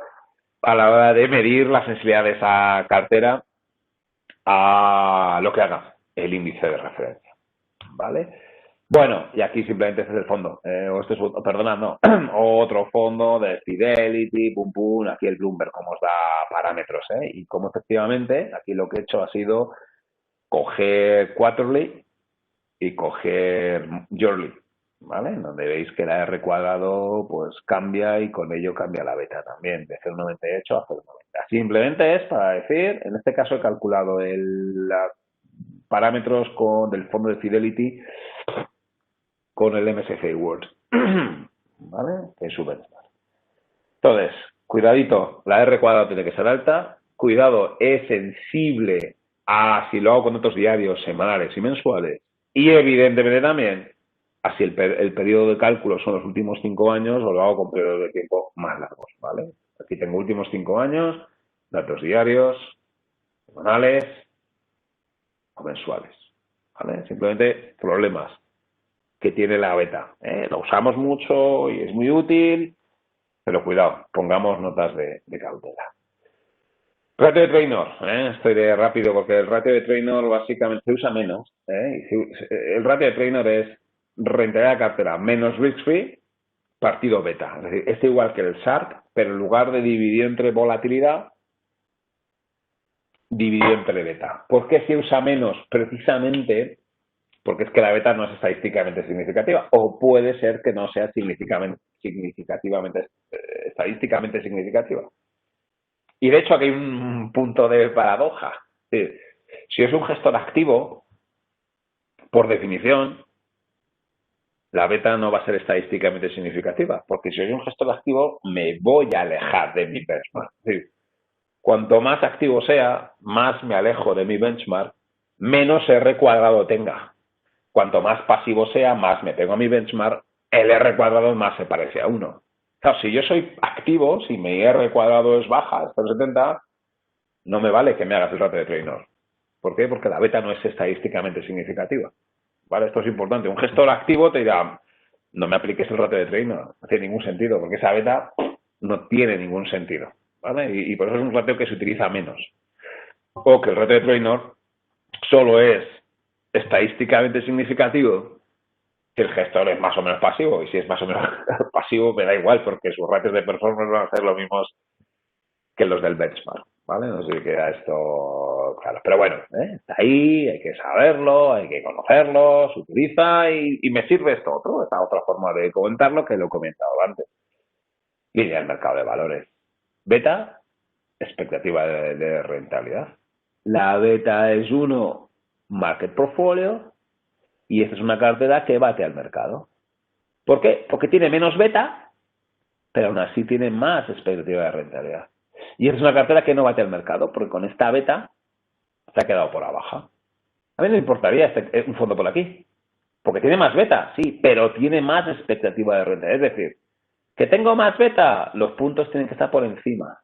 a la hora de medir la sensibilidad de esa cartera a lo que haga el índice de referencia. ¿Vale? Bueno, y aquí simplemente este es el fondo. Perdona, no. Otro fondo de Fidelity, pum pum, aquí el Bloomberg, como os da parámetros, y como efectivamente, aquí lo que he hecho ha sido coger Quarterly y coger Yearly, ¿vale? Donde veis que la R cuadrado pues cambia y con ello cambia la beta también, de 0,98 a 0,90. Simplemente es para decir, en este caso he calculado los parámetros del fondo de Fidelity con el MSCI World, ¿vale? Que es su benchmark. Entonces, cuidadito, la R cuadrado tiene que ser alta, cuidado, es sensible a si lo hago con datos diarios, semanales y mensuales, y evidentemente también a si el periodo de cálculo son los últimos 5 años o lo hago con periodos de tiempo más largos, ¿vale? Aquí tengo últimos 5 años, datos diarios, semanales o mensuales, ¿vale? Simplemente problemas que tiene la beta. Lo usamos mucho y es muy útil, pero cuidado, pongamos notas de cautela. Ratio de Traynor, estoy de rápido porque el ratio de Traynor básicamente se usa menos. El ratio de Traynor es rentabilidad de cartera menos risk-free partido beta. Es decir, es igual que el Sharpe, pero en lugar de dividir entre volatilidad, dividido entre beta. ¿Por qué se usa menos? Precisamente porque es que la beta no es estadísticamente significativa, o puede ser que no sea estadísticamente significativa. Y de hecho aquí hay un punto de paradoja. Si es un gestor activo, por definición, la beta no va a ser estadísticamente significativa, porque si soy un gestor activo, me voy a alejar de mi benchmark. Es decir, cuanto más activo sea, más me alejo de mi benchmark, menos R cuadrado tenga. Cuanto más pasivo sea, más me pego a mi benchmark, el R cuadrado más se parece a 1. Claro, si yo soy activo, si mi R cuadrado es baja, es 0,70, no me vale que me hagas el ratio de Traynor. ¿Por qué? Porque la beta no es estadísticamente significativa. ¿Vale? Esto es importante. Un gestor activo te dirá, no me apliques el ratio de Traynor, no tiene ningún sentido, porque esa beta no tiene ningún sentido. ¿Vale? Y por eso es un ratio que se utiliza menos. O que el ratio de Traynor solo es estadísticamente significativo si el gestor es más o menos pasivo, y si es más o menos pasivo me da igual, porque sus ratios de performance van a ser los mismos que los del benchmark, ¿vale? No sé si queda esto claro. Pero bueno, está ahí, hay que saberlo, hay que conocerlo, se utiliza y me sirve esta otra forma de comentarlo que lo he comentado antes. Línea del mercado de valores. Beta, expectativa de rentabilidad. La beta es 1, market portfolio, y esta es una cartera que bate al mercado. ¿Por qué? Porque tiene menos beta, pero aún así tiene más expectativa de rentabilidad. Y esta es una cartera que no bate al mercado, porque con esta beta se ha quedado por abajo. A mí no me importaría un fondo por aquí, porque tiene más beta, sí, pero tiene más expectativa de rentabilidad. Es decir, que tengo más beta, los puntos tienen que estar por encima.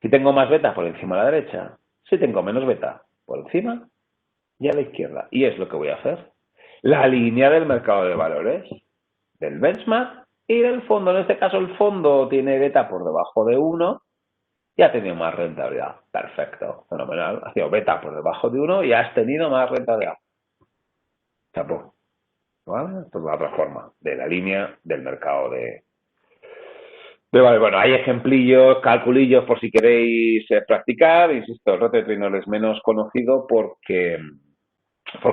Si tengo más beta, por encima a la derecha. Si tengo menos beta, por encima y a la izquierda. Y es lo que voy a hacer. La línea del mercado de valores, del benchmark y del fondo. En este caso el fondo tiene beta por debajo de 1 y ha tenido más rentabilidad. Perfecto, fenomenal. Ha sido beta por debajo de 1 y has tenido más rentabilidad. Chapo. ¿Vale? Esto es la otra forma de la línea del mercado de... Vale, bueno, hay ejemplillos, calculillos por si queréis practicar. Insisto, el ratio de Traynor es menos conocido porque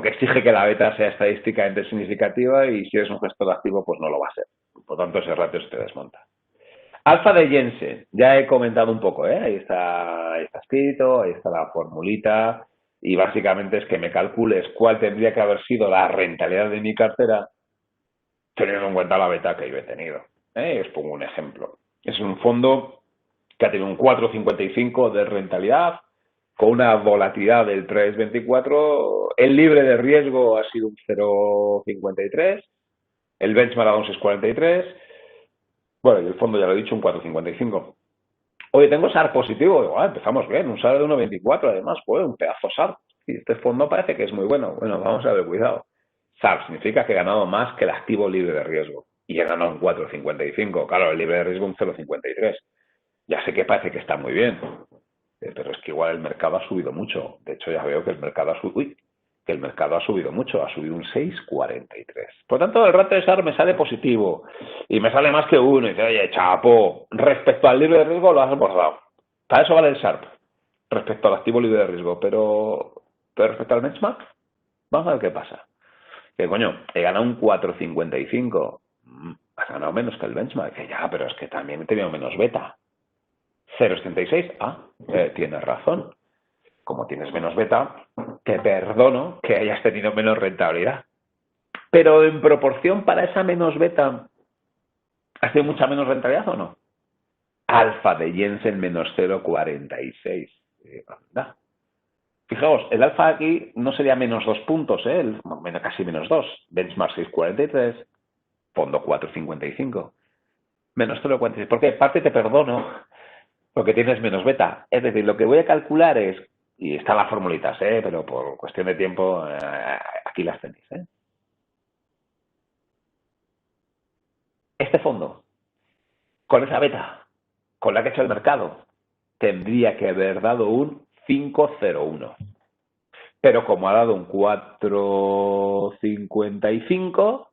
exige que la beta sea estadísticamente significativa y si eres un gestor activo, pues no lo va a ser. Por tanto, ese ratio se te desmonta. Alfa de Jensen, ya he comentado un poco, ahí está escrito, ahí está la formulita, y básicamente es que me calcules cuál tendría que haber sido la rentabilidad de mi cartera teniendo en cuenta la beta que yo he tenido. Os pongo un ejemplo. Es un fondo que ha tenido un 4,55 de rentabilidad, con una volatilidad del 3,24, el libre de riesgo ha sido un 0,53, el benchmark a un 6,43, bueno, y el fondo ya lo he dicho, un 4,55. Oye, tengo SAR positivo, digo, empezamos bien, un SAR de 1,24 además, pues un pedazo SAR. Y este fondo parece que es muy bueno. Bueno, vamos a ver, cuidado. SAR significa que he ganado más que el activo libre de riesgo. Y he ganado un 4,55. Claro, el libre de riesgo un 0,53. Ya sé que parece que está muy bien, pero es que igual el mercado ha subido mucho. De hecho, ya veo que el mercado ha subido mucho, ha subido un 6,43. Por tanto, el ratio de SAR me sale positivo y me sale más que 1. Y dice, oye, chapo, respecto al libre de riesgo lo has abordado. Para eso vale el SARP, respecto al activo libre de riesgo. Pero respecto al benchmark, vamos a ver qué pasa. Que coño, he ganado un 4,55. Has ganado menos que el benchmark. Que ya, pero es que también he tenido menos beta. 0,76. Tienes razón. Como tienes menos beta, te perdono que hayas tenido menos rentabilidad. Pero en proporción para esa menos beta, ¿has tenido mucha menos rentabilidad o no? Alfa de Jensen menos 0,46. Anda. Fijaos, el alfa aquí no sería menos 2 puntos, casi menos 2. Benchmark 6,43, fondo 4,55. Menos 0,46. ¿Por qué? Parte te perdono porque tienes menos beta. Es decir, lo que voy a calcular es, y están las formulitas, pero por cuestión de tiempo, aquí las tenéis. Este fondo, con esa beta, con la que ha hecho el mercado, tendría que haber dado un 5,01. Pero como ha dado un 4,55,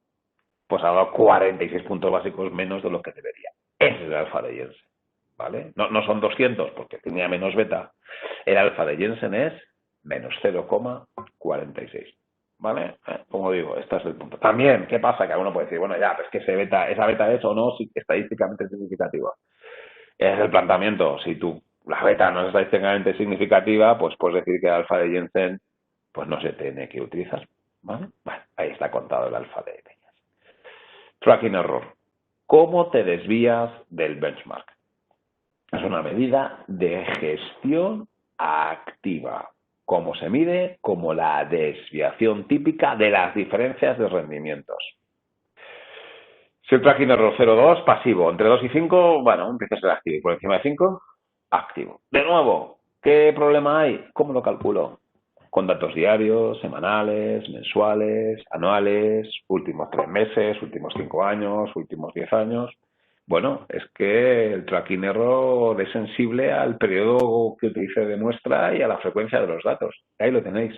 pues ha dado 46 puntos básicos menos de lo que debería. Ese es el alfa de Jensen, ¿vale? No son 200 porque tenía menos beta. El alfa de Jensen es menos 0,46. ¿Vale? Como digo, este es el punto. También, ¿qué pasa? Que alguno puede decir, bueno, ya, pues que esa beta es o no estadísticamente significativa. Es el planteamiento. Si la beta no es estadísticamente significativa, pues puedes decir que el alfa de Jensen pues no se tiene que utilizar. ¿Vale? Bueno, ahí está contado el alfa de Peñas. Tracking error. ¿Cómo te desvías del benchmark? Es una medida de gestión activa. ¿Cómo se mide? Como la desviación típica de las diferencias de rendimientos. Si el tracking error 0,2, pasivo. Entre 2 y 5, bueno, empieza a ser activo. Y por encima de 5, activo. De nuevo, ¿qué problema hay? ¿Cómo lo calculo? Con datos diarios, semanales, mensuales, anuales, últimos 3 meses, últimos 5 años, últimos 10 años. Bueno, es que el tracking error es sensible al periodo que utilice de muestra y a la frecuencia de los datos. Ahí lo tenéis.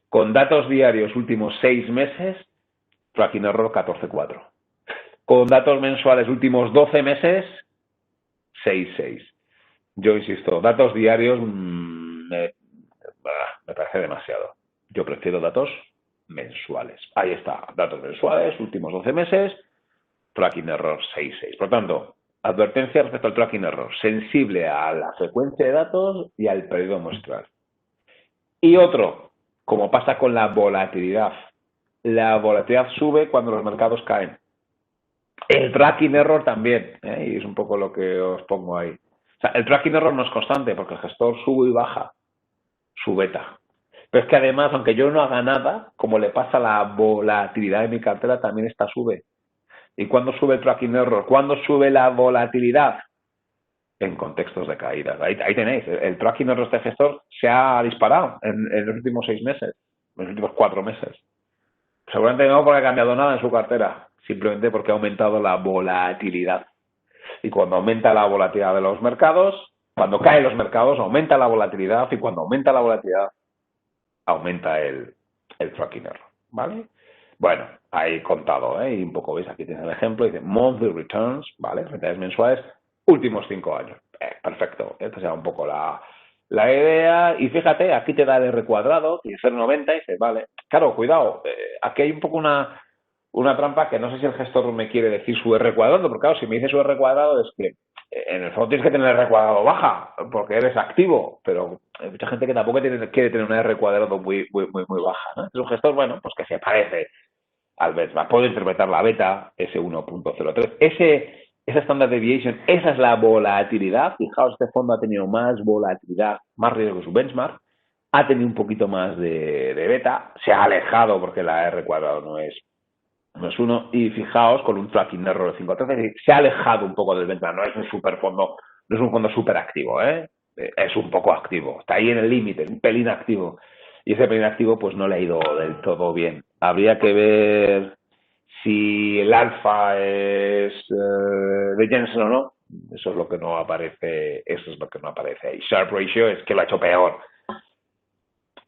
Con datos diarios últimos 6 meses, tracking error 14,4. Con datos mensuales últimos 12 meses, 6,6. Yo insisto, datos diarios me parece demasiado. Yo prefiero datos mensuales. Ahí está, datos mensuales, últimos 12 meses, tracking error 6,6. Por lo tanto, advertencia respecto al tracking error, sensible a la frecuencia de datos y al periodo muestral. Y otro, como pasa con la volatilidad. La volatilidad sube cuando los mercados caen. El tracking error también, y es un poco lo que os pongo ahí. O sea, el tracking error no es constante porque el gestor sube y baja su beta. Pero es que además, aunque yo no haga nada, como le pasa a la volatilidad de mi cartera, también esta sube. ¿Y cuándo sube el tracking error? ¿Cuándo sube la volatilidad? En contextos de caídas. Ahí tenéis. El tracking error de este gestor se ha disparado en los últimos 6 meses, en los últimos 4 meses. Seguramente no porque ha cambiado nada en su cartera, simplemente porque ha aumentado la volatilidad. Y cuando aumenta la volatilidad de los mercados, cuando caen los mercados, aumenta la volatilidad, y cuando aumenta la volatilidad, aumenta el tracking error. ¿Vale? Bueno, ahí contado, y un poco veis, aquí tienes el ejemplo, dice monthly returns, ¿vale? Rentabilidades mensuales, últimos 5 años. Perfecto, esta será un poco la idea, y fíjate, aquí te da el R cuadrado, y 0,90, y dices, vale, claro, cuidado, aquí hay un poco una trampa que no sé si el gestor me quiere decir su R cuadrado, porque claro, si me dice su R cuadrado es que en el fondo tienes que tener R cuadrado baja, porque eres activo, pero hay mucha gente que tampoco quiere tener una R cuadrado muy baja, ¿no? Es un gestor, bueno, pues que se parece al benchmark. Puedo interpretar la beta, ese 1,03. Esa standard deviation, esa es la volatilidad. Fijaos, este fondo ha tenido más volatilidad, más riesgo que su benchmark. Ha tenido un poquito más de beta. Se ha alejado porque la R cuadrado no es 1. Y fijaos, con un tracking error de 5,13, se ha alejado un poco del benchmark. No es un super fondo, no es un fondo súper activo, es un poco activo. Está ahí en el límite, un pelín activo. Y ese pelín activo pues no le ha ido del todo bien. Habría que ver si el alfa es de Jensen o no. Eso es lo que no aparece, ahí. Sharpe ratio es que lo ha hecho peor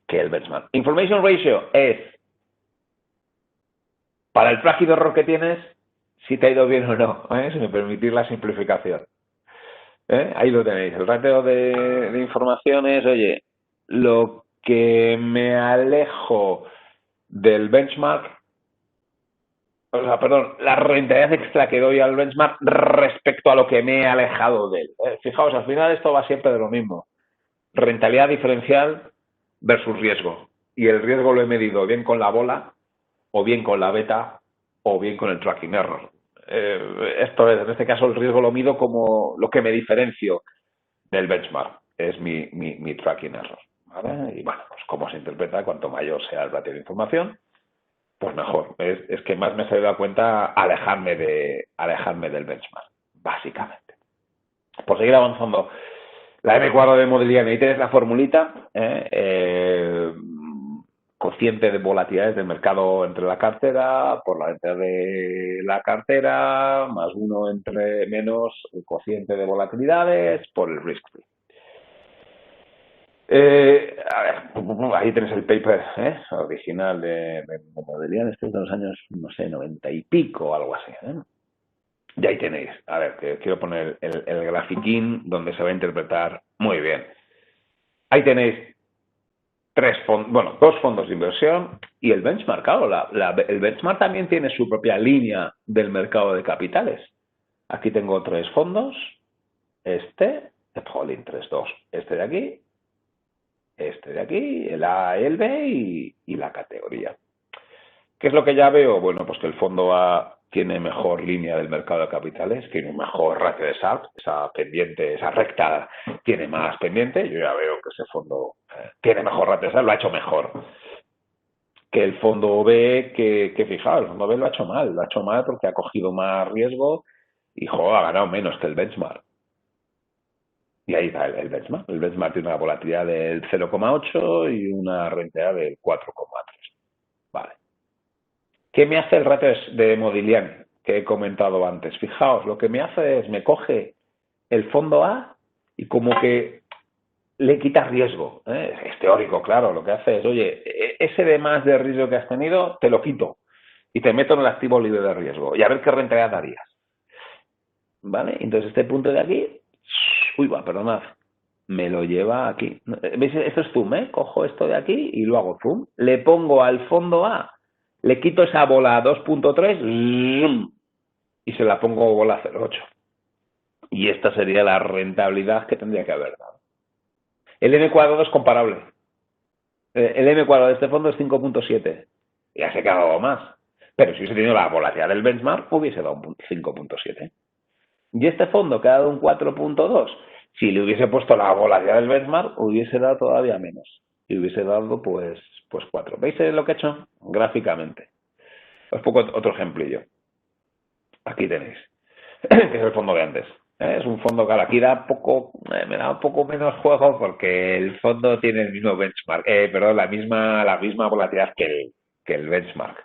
que el benchmark. Information ratio es para el tracking error que tienes, si te ha ido bien o no, si me permitís la simplificación. Ahí lo tenéis. El ratio de información es, oye, lo que me alejo del benchmark, la rentabilidad extra que doy al benchmark respecto a lo que me he alejado de él. Fijaos, al final esto va siempre de lo mismo. Rentabilidad diferencial versus riesgo. Y el riesgo lo he medido bien con la bola, o bien con la beta, o bien con el tracking error. Esto es, en este caso, el riesgo lo mido como lo que me diferencio del benchmark. Es mi tracking error. ¿Vale? Y bueno, pues cómo se interpreta, cuanto mayor sea el ratio de información, pues mejor. Es que más me he dado cuenta alejarme del benchmark, básicamente. Por seguir avanzando, la M cuadrado de Modigliani, ahí tienes la formulita, cociente de volatilidades del mercado entre la cartera, por la venta de la cartera, más 1 entre menos el cociente de volatilidades por el risk free. A ver, ahí tenéis el paper original de Modigliani, este es de los años, no sé, 90 y pico o algo así. Y ahí tenéis, a ver, que quiero poner el grafiquín donde se va a interpretar muy bien. Ahí tenéis dos fondos de inversión y el benchmark, claro, el benchmark también tiene su propia línea del mercado de capitales. Aquí tengo 3 fondos, Holding 3.2, este de aquí, el A, el B y la categoría. ¿Qué es lo que ya veo? Bueno, pues que el fondo A tiene mejor línea del mercado de capitales, tiene un mejor ratio de Sharpe, esa pendiente, esa recta tiene más pendiente. Yo ya veo que ese fondo tiene mejor ratio de Sharpe, lo ha hecho mejor que el fondo B, que fijaos, el fondo B lo ha hecho mal porque ha cogido más riesgo y ha ganado menos que el benchmark. Y ahí va el benchmark. El benchmark tiene una volatilidad del 0,8 y una rentabilidad del 4,3. Vale. ¿Qué me hace el ratio de Modigliani que he comentado antes? Fijaos, lo que me hace es, me coge el fondo A y como que le quita riesgo. Es teórico, claro. Lo que hace es, oye, ese de más de riesgo que has tenido, te lo quito y te meto en el activo libre de riesgo y a ver qué rentabilidad darías. ¿Vale? Entonces este punto de aquí, perdonad, me lo lleva aquí. ¿Veis? Esto es zoom, ¿eh? Cojo esto de aquí y lo hago zoom. Le pongo al fondo A, le quito esa bola a 2.3 y se la pongo bola a 0.8. Y esta sería la rentabilidad que tendría que haber dado. El M cuadrado es comparable. El M cuadrado de este fondo es 5.7. Ya se quedado más. Pero si hubiese tenido la volatilidad del benchmark, hubiese dado un 5.7. Y este fondo que ha dado un 4.2, si le hubiese puesto la volatilidad del benchmark, hubiese dado todavía menos. Y hubiese dado pues 4. ¿Veis lo que he hecho? Gráficamente. Os pongo otro ejemplillo. Aquí tenéis. Que es el fondo de antes. Es un fondo que aquí me da un poco menos juego porque el fondo tiene el mismo benchmark, la misma volatilidad que el benchmark,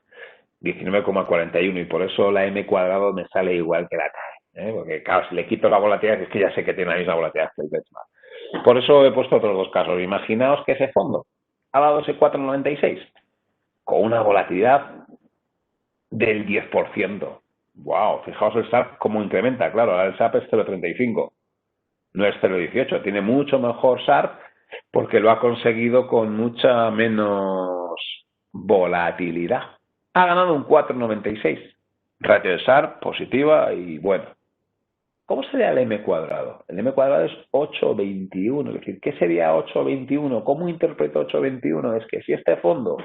19,41, y por eso la M cuadrado me sale igual que la TAE, porque claro, si le quito la volatilidad es que ya sé que tiene la misma volatilidad que el benchmark. Por eso he puesto otros dos casos. Imaginaos que ese fondo ha dado ese 4,96 con una volatilidad del 10%. Wow, fijaos el SAP cómo incrementa. Claro, el SAP es 0,35, no es 0,18. Tiene mucho mejor SARP porque lo ha conseguido con mucha menos volatilidad. Ha ganado un 4,96. Ratio de SARP positiva y bueno. ¿Cómo sería el M cuadrado? El M cuadrado es 8,21. Es decir, ¿qué sería 8,21? ¿Cómo interpreto 8,21? Es que si este fondo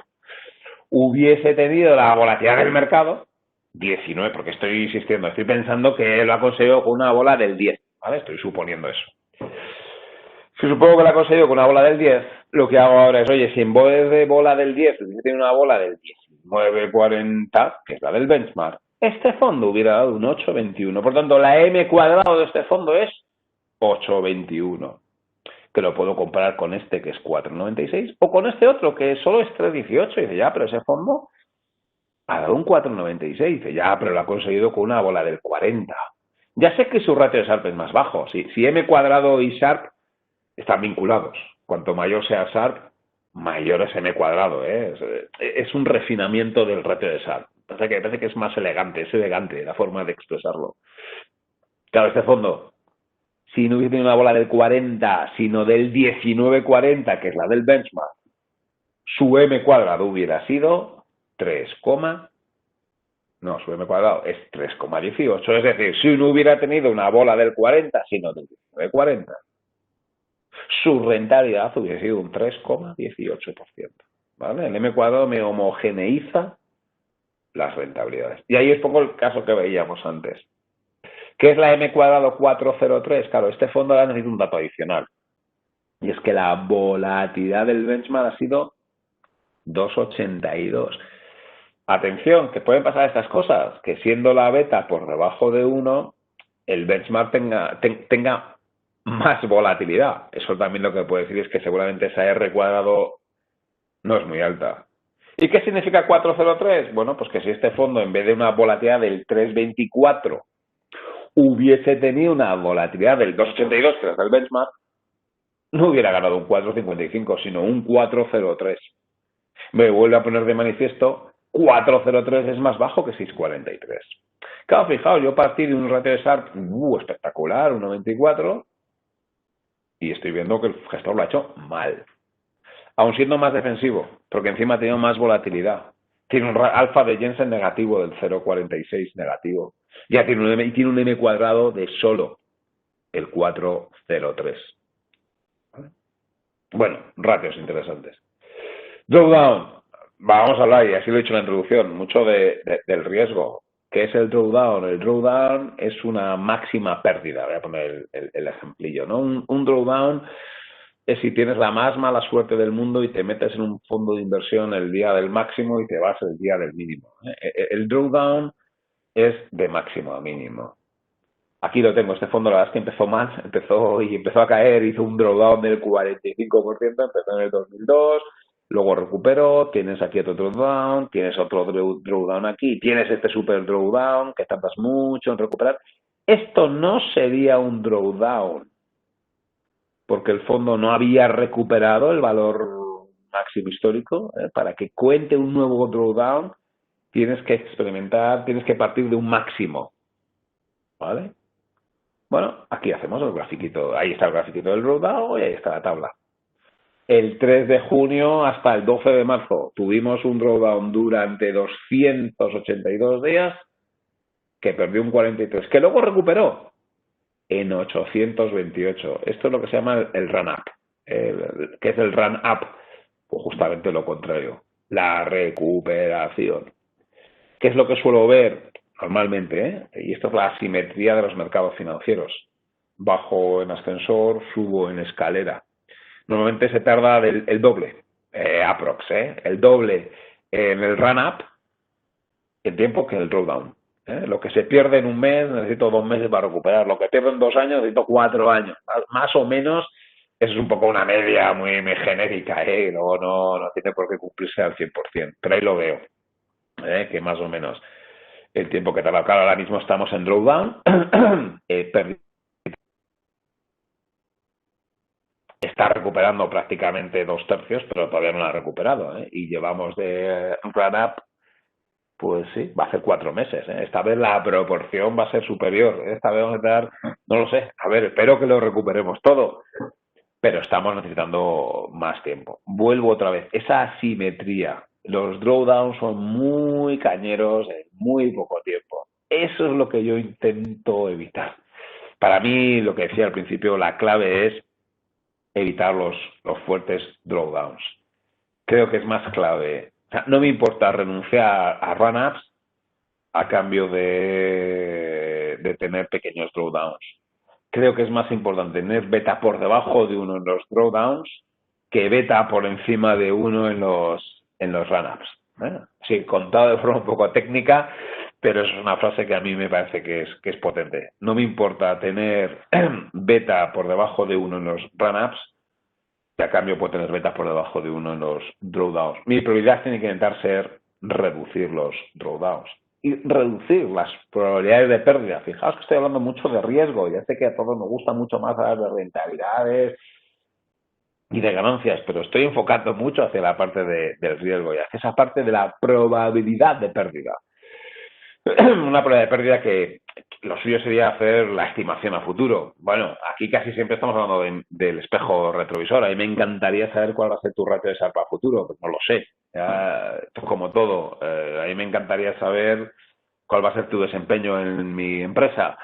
hubiese tenido la volatilidad del mercado, 19, porque estoy insistiendo, estoy pensando que lo ha conseguido con una bola del 10, ¿vale? Estoy suponiendo eso. Si supongo que lo ha conseguido con una bola del 10, lo que hago ahora es, oye, si en vez de bola del 10 hubiese tenido una bola del 19,40, que es la del benchmark, este fondo hubiera dado un 8,21. Por tanto, la M cuadrado de este fondo es 8,21. Que lo puedo comparar con este que es 4,96 o con este otro que solo es 3,18. Y dice, ya, pero ese fondo ha dado un 4,96. Dice, ya, pero lo ha conseguido con una bola del 40. Ya sé que su ratio de Sharpe es más bajo. Si M cuadrado y Sharpe están vinculados. Cuanto mayor sea Sharpe, mayor es M cuadrado. Es un refinamiento del ratio de Sharpe. Parece que es más elegante, es elegante la forma de expresarlo. Claro, este fondo, si no hubiese tenido una bola del 40, sino del 19,40, que es la del benchmark, su M cuadrado hubiera sido 3, no, su M cuadrado es 3,18. Es decir, si no hubiera tenido una bola del 40, sino del 19,40, su rentabilidad hubiera sido un 3,18%. ¿Vale? El M cuadrado me homogeneiza las rentabilidades. Y ahí es poco el caso que veíamos antes. ¿Qué es la M cuadrado 403? Claro, este fondo ha necesitado un dato adicional. Y es que la volatilidad del benchmark ha sido 2,82. Atención, que pueden pasar estas cosas, que siendo la beta por debajo de 1, el benchmark tenga más volatilidad. Eso también lo que puede decir es que seguramente esa R cuadrado no es muy alta. ¿Y qué significa 403? Bueno, pues que si este fondo en vez de una volatilidad del 3,24 hubiese tenido una volatilidad del 2,82, que es el benchmark, no hubiera ganado un 4,55, sino un 4,03. Me vuelve a poner de manifiesto, 4,03 es más bajo que 6,43. Claro, fijaos, yo partí de un ratio de Sharpe espectacular, 1,24, y estoy viendo que el gestor lo ha hecho mal. Aún siendo más defensivo, porque encima ha tenido más volatilidad. Tiene un alfa de Jensen negativo del 0,46 negativo. Ya tiene un M cuadrado de solo el 4,03. Bueno, ratios interesantes. Drawdown. Vamos a hablar, y así lo he dicho en la introducción, mucho del riesgo. ¿Qué es el drawdown? El drawdown es una máxima pérdida. Voy a poner el ejemplillo, ¿no? Un drawdown es si tienes la más mala suerte del mundo y te metes en un fondo de inversión el día del máximo y te vas el día del mínimo. El drawdown es de máximo a mínimo. Aquí lo tengo, este fondo la verdad es que empezó mal, empezó a caer, hizo un drawdown del 45%, empezó en el 2002, luego recuperó, tienes aquí otro drawdown, tienes otro drawdown aquí, tienes este super drawdown que tardas mucho en recuperar. Esto no sería un drawdown, porque el fondo no había recuperado el valor máximo histórico. Para que cuente un nuevo drawdown, tienes que experimentar, tienes que partir de un máximo, ¿vale? Bueno, aquí hacemos el grafiquito, ahí está el grafiquito del drawdown y ahí está la tabla. El 3 de junio hasta el 12 de marzo tuvimos un drawdown durante 282 días que perdió un 43, que luego recuperó en 828. Esto es lo que se llama el run-up. ¿Qué es el run-up? Pues justamente lo contrario, la recuperación. ¿Qué es lo que suelo ver normalmente? Y esto es la asimetría de los mercados financieros. Bajo en ascensor, subo en escalera. Normalmente se tarda el doble, aprox, el doble en el run-up en tiempo que en el drawdown. Lo que se pierde en un mes, necesito 2 meses para recuperar. Lo que pierdo en 2 años, necesito 4 años. Más o menos, eso es un poco una media muy genérica. Luego no tiene por qué cumplirse al 100%. Pero ahí lo veo, que más o menos el tiempo que tarda. Claro, ahora mismo estamos en drawdown. Está recuperando prácticamente 2/3, pero todavía no lo ha recuperado. Y llevamos de run-up, pues sí, va a ser 4 meses. Esta vez la proporción va a ser superior. Esta vez vamos a dar, no lo sé, a ver, espero que lo recuperemos todo, pero estamos necesitando más tiempo. Vuelvo otra vez, esa asimetría. Los drawdowns son muy cañeros en muy poco tiempo. Eso es lo que yo intento evitar. Para mí, lo que decía al principio, la clave es evitar los fuertes drawdowns. Creo que es más clave. O sea, no me importa renunciar a run-ups a cambio de tener pequeños drawdowns. Creo que es más importante tener beta por debajo de uno en los drawdowns que beta por encima de uno en los run-ups. Sí, contado de forma un poco técnica, pero es una frase que a mí me parece que es potente. No me importa tener beta por debajo de uno en los run-ups, que a cambio puedo tener beta por debajo de uno en los drawdowns. Mi prioridad tiene que intentar ser reducir los drawdowns y reducir las probabilidades de pérdida. Fijaos que estoy hablando mucho de riesgo. Ya sé que a todos nos gusta mucho más hablar de rentabilidades y de ganancias, pero estoy enfocando mucho hacia la parte del riesgo y hacia esa parte de la probabilidad de pérdida. Una probabilidad de pérdida que lo suyo sería hacer la estimación a futuro. Bueno, aquí casi siempre estamos hablando del espejo retrovisor. A mí me encantaría saber cuál va a ser tu ratio de SARP a futuro, pues no lo sé. Como todo, a mí me encantaría saber cuál va a ser tu desempeño en mi empresa.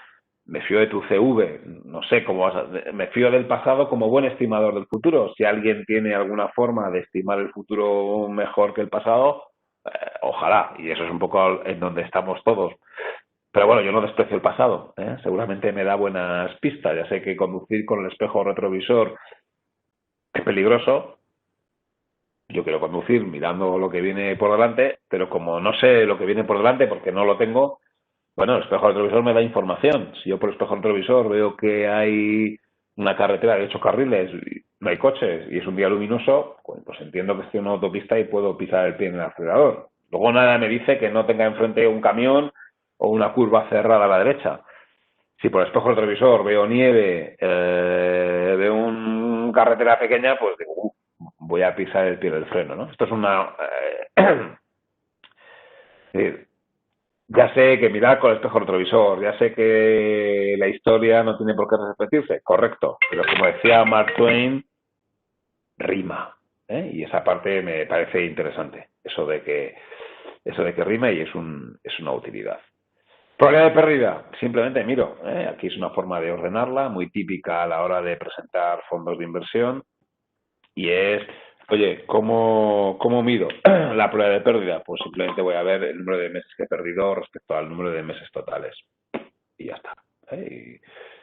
Me fío de tu CV, no sé cómo vas a... Me fío del pasado como buen estimador del futuro. Si alguien tiene alguna forma de estimar el futuro mejor que el pasado, ojalá, y eso es un poco en donde estamos todos. Pero bueno, yo no desprecio el pasado, seguramente me da buenas pistas. Ya sé que conducir con el espejo retrovisor es peligroso. Yo quiero conducir mirando lo que viene por delante, pero como no sé lo que viene por delante porque no lo tengo, bueno, el espejo retrovisor me da información. Si yo por el espejo retrovisor veo que hay una carretera de 8 carriles, y no hay coches y es un día luminoso, pues entiendo que estoy en una autopista y puedo pisar el pie en el acelerador. Luego nada me dice que no tenga enfrente un camión o una curva cerrada a la derecha. Si por el espejo retrovisor veo nieve, veo una carretera pequeña, pues digo, voy a pisar el pie del freno, ¿no? Esto es una... Ya sé que mirar con el espejo retrovisor, ya sé que la historia no tiene por qué repetirse, correcto, pero como decía Mark Twain, rima, ¿eh? Y esa parte me parece interesante, eso de que rima y es una utilidad. Probabilidad de pérdida, simplemente miro, aquí es una forma de ordenarla, muy típica a la hora de presentar fondos de inversión, y es, oye, ¿cómo mido la probabilidad de pérdida? Pues simplemente voy a ver el número de meses que he perdido respecto al número de meses totales. Y ya está.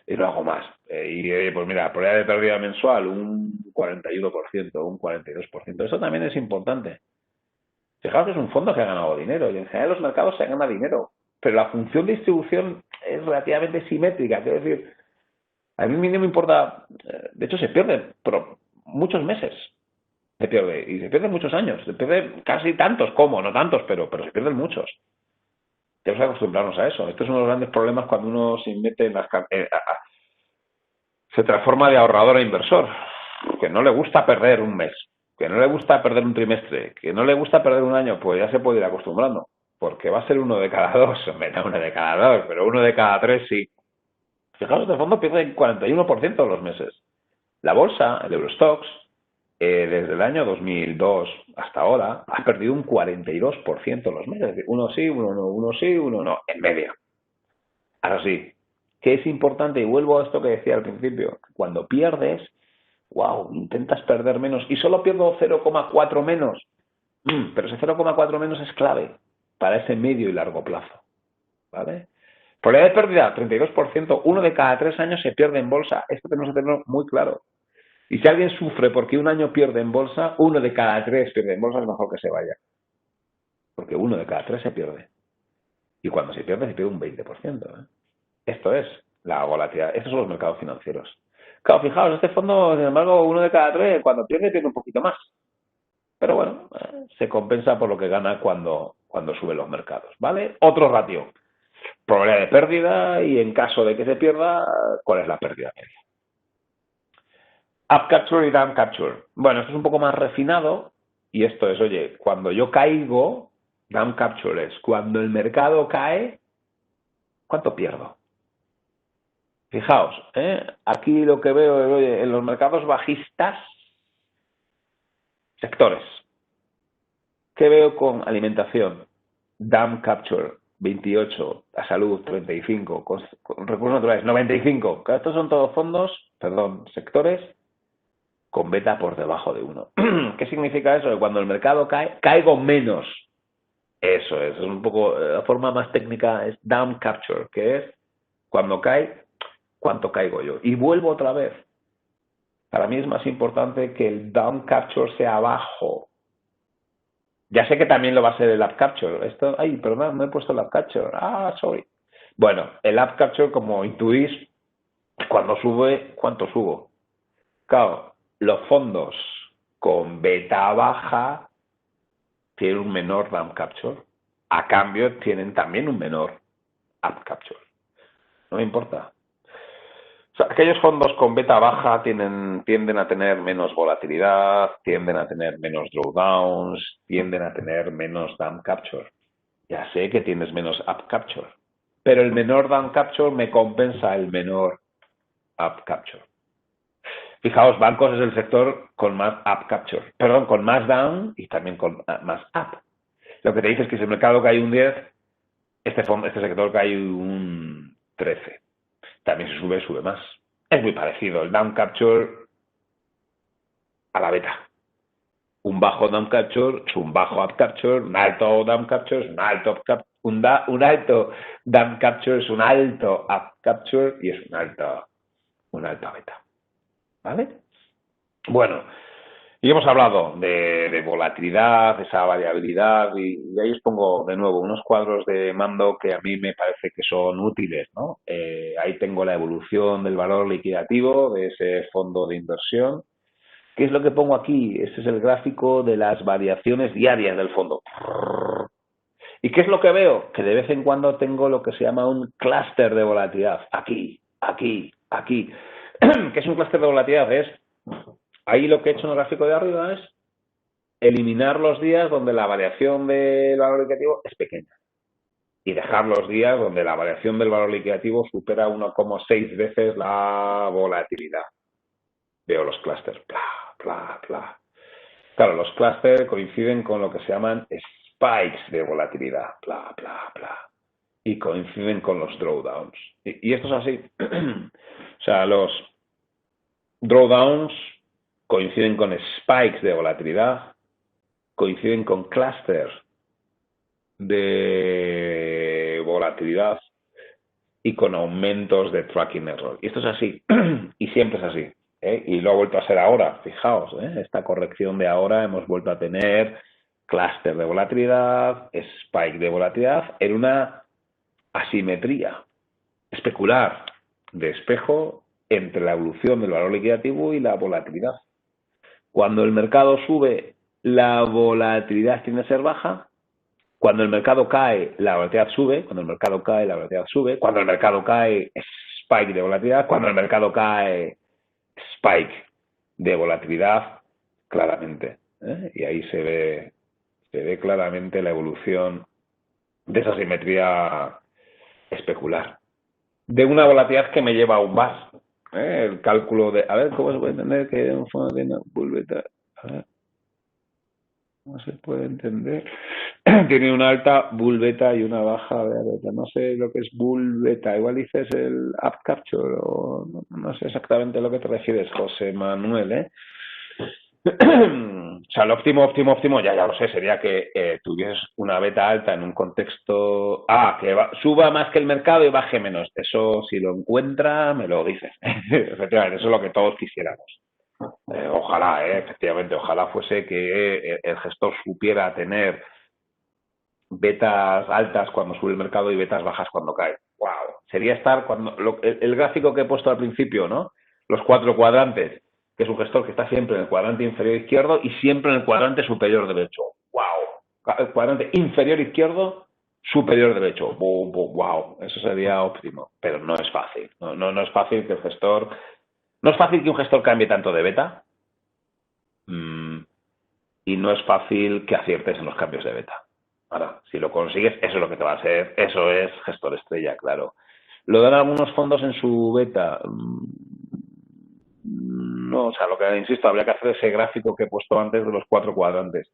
Y no hago más. Pues mira, probabilidad de pérdida mensual, un 41%, un 42%. Eso también es importante. Fijaos que es un fondo que ha ganado dinero y en general los mercados se gana dinero. Pero la función de distribución es relativamente simétrica. Quiero decir, a mí no me importa, de hecho se pierden, pero muchos meses se pierde, y se pierden muchos años, se pierden casi tantos como, no tantos, pero se pierden muchos. Tenemos que acostumbrarnos a eso. Esto es uno de los grandes problemas cuando uno se mete en se transforma de ahorrador a inversor, que no le gusta perder un mes, que no le gusta perder un trimestre, que no le gusta perder un año, pues ya se puede ir acostumbrando, porque va a ser uno de cada dos, menos uno de cada dos, pero uno de cada tres sí. Fijaos, de fondo pierde el 41% los meses. La bolsa, el Eurostox, desde el año 2002 hasta ahora, ha perdido un 42% los meses. Es decir, uno sí, uno no, uno sí, uno no, en media. Ahora sí, que es importante, y vuelvo a esto que decía al principio, cuando pierdes, wow, intentas perder menos y solo pierdo 0,4 menos. Pero ese 0,4 menos es clave para ese medio y largo plazo. ¿Vale? Probabilidad de pérdida, 32%. Uno de cada 3 años se pierde en bolsa. Esto tenemos que tenerlo muy claro. Y si alguien sufre porque un año pierde en bolsa, uno de cada 3 pierde en bolsa, es mejor que se vaya. Porque uno de cada 3 se pierde. Y cuando se pierde un 20%. Esto es la volatilidad. Estos son los mercados financieros. Claro, fijaos, este fondo, sin embargo, uno de cada 3, cuando pierde un poquito más. Pero bueno, se compensa por lo que gana cuando suben los mercados. ¿Vale? Otro ratio. Probabilidad de pérdida y en caso de que se pierda, ¿cuál es la pérdida media? Up capture y down capture. Bueno, esto es un poco más refinado y esto es, oye, cuando yo caigo, down capture es cuando el mercado cae, ¿cuánto pierdo? Fijaos, aquí lo que veo es, oye, en los mercados bajistas, sectores. ¿Qué veo con alimentación? Down capture, 28, la salud, 35, con recursos naturales, 95. Estos son todos fondos, perdón, sectores con beta por debajo de 1. ¿Qué significa eso? Que cuando el mercado cae, caigo menos. Eso es un poco, la forma más técnica es down capture, que es cuando cae, ¿cuánto caigo yo? Y vuelvo otra vez. Para mí es más importante que el down capture sea bajo. Ya sé que también lo va a ser el up capture. Esto, ay, perdón, no he puesto el up capture. Ah, sorry. Bueno, el up capture, como intuís, cuando sube, ¿cuánto subo? Claro, los fondos con beta baja tienen un menor down capture. A cambio, tienen también un menor up capture. No me importa. O sea, aquellos fondos con beta baja tienden a tener menos volatilidad, tienden a tener menos drawdowns, tienden a tener menos down capture. Ya sé que tienes menos up capture, pero el menor down capture me compensa el menor up capture. Fijaos, bancos es el sector con más up capture, perdón, con más down y también con más up. Lo que te dice es que si el mercado cae un 10, este sector cae un 13. También si sube, sube más. Es muy parecido el down capture a la beta. Un bajo down capture es un bajo up capture, un alto down capture es un alto up capture, un alto down capture es un alto up capture y es un alto beta. ¿Vale? Bueno, y hemos hablado de volatilidad, de esa variabilidad, y ahí os pongo de nuevo unos cuadros de mando que a mí me parece que son útiles, ¿no? Ahí tengo la evolución del valor liquidativo de ese fondo de inversión. ¿Qué es lo que pongo aquí? Este es el gráfico de las variaciones diarias del fondo. ¿Y qué es lo que veo? Que de vez en cuando tengo lo que se llama un clúster de volatilidad. Aquí, aquí, aquí. ¿Qué es un clúster de volatilidad? Ahí lo que he hecho en el gráfico de arriba es eliminar los días donde la variación del valor indicativo es pequeña. y dejar los días donde la variación del valor liquidativo supera 1,6 veces la volatilidad. Veo los clústeres, bla, bla, bla. Claro, los clústeres coinciden con lo que se llaman spikes de volatilidad, bla, bla, bla. Y coinciden con los drawdowns. Y esto es así. O sea, los drawdowns coinciden con spikes de volatilidad, coinciden con clústeres de volatilidad y con aumentos de tracking error. Y esto es así. Y siempre es así. Y lo ha vuelto a ser ahora. Fijaos, esta corrección de ahora hemos vuelto a tener clúster de volatilidad, spike de volatilidad en una asimetría especular de espejo entre la evolución del valor liquidativo y la volatilidad. Cuando el mercado sube, la volatilidad tiende a ser baja. Cuando el mercado cae, la volatilidad sube. Cuando el mercado cae, la volatilidad sube. Cuando el mercado cae, spike de volatilidad. Cuando el mercado cae, spike de volatilidad, claramente. Y ahí se ve claramente la evolución de esa simetría especular. De una volatilidad que me lleva a un bar. El cálculo de... A ver, ¿cómo se puede entender que un fondo tiene bulbeta? A ver. ¿Cómo se puede entender? Tiene una alta bull beta y una baja beta. No sé lo que es bull beta. Igual dices el up capture o no sé exactamente a lo que te refieres, José Manuel, O sea, el óptimo, ya lo sé, sería que tuvieses una beta alta en un contexto... que suba más que el mercado y baje menos. Eso, si lo encuentra, me lo dices. Efectivamente, eso es lo que todos quisiéramos. Ojalá, efectivamente, ojalá fuese que el gestor supiera tener betas altas cuando sube el mercado y betas bajas cuando cae. ¡Wow! Sería estar cuando el gráfico que he puesto al principio, ¿no? Los 4 cuadrantes, que es un gestor que está siempre en el cuadrante inferior izquierdo y siempre en el cuadrante superior derecho. ¡Wow! El cuadrante inferior izquierdo, superior derecho. ¡Wow! Eso sería óptimo, pero no es fácil. No es fácil que el gestor... No es fácil que un gestor cambie tanto de beta y no es fácil que aciertes en los cambios de beta. Ahora, si lo consigues, eso es lo que te va a hacer. Eso es gestor estrella, claro. ¿Lo dan algunos fondos en su beta? No, o sea, lo que insisto, habría que hacer ese gráfico que he puesto antes de los 4 cuadrantes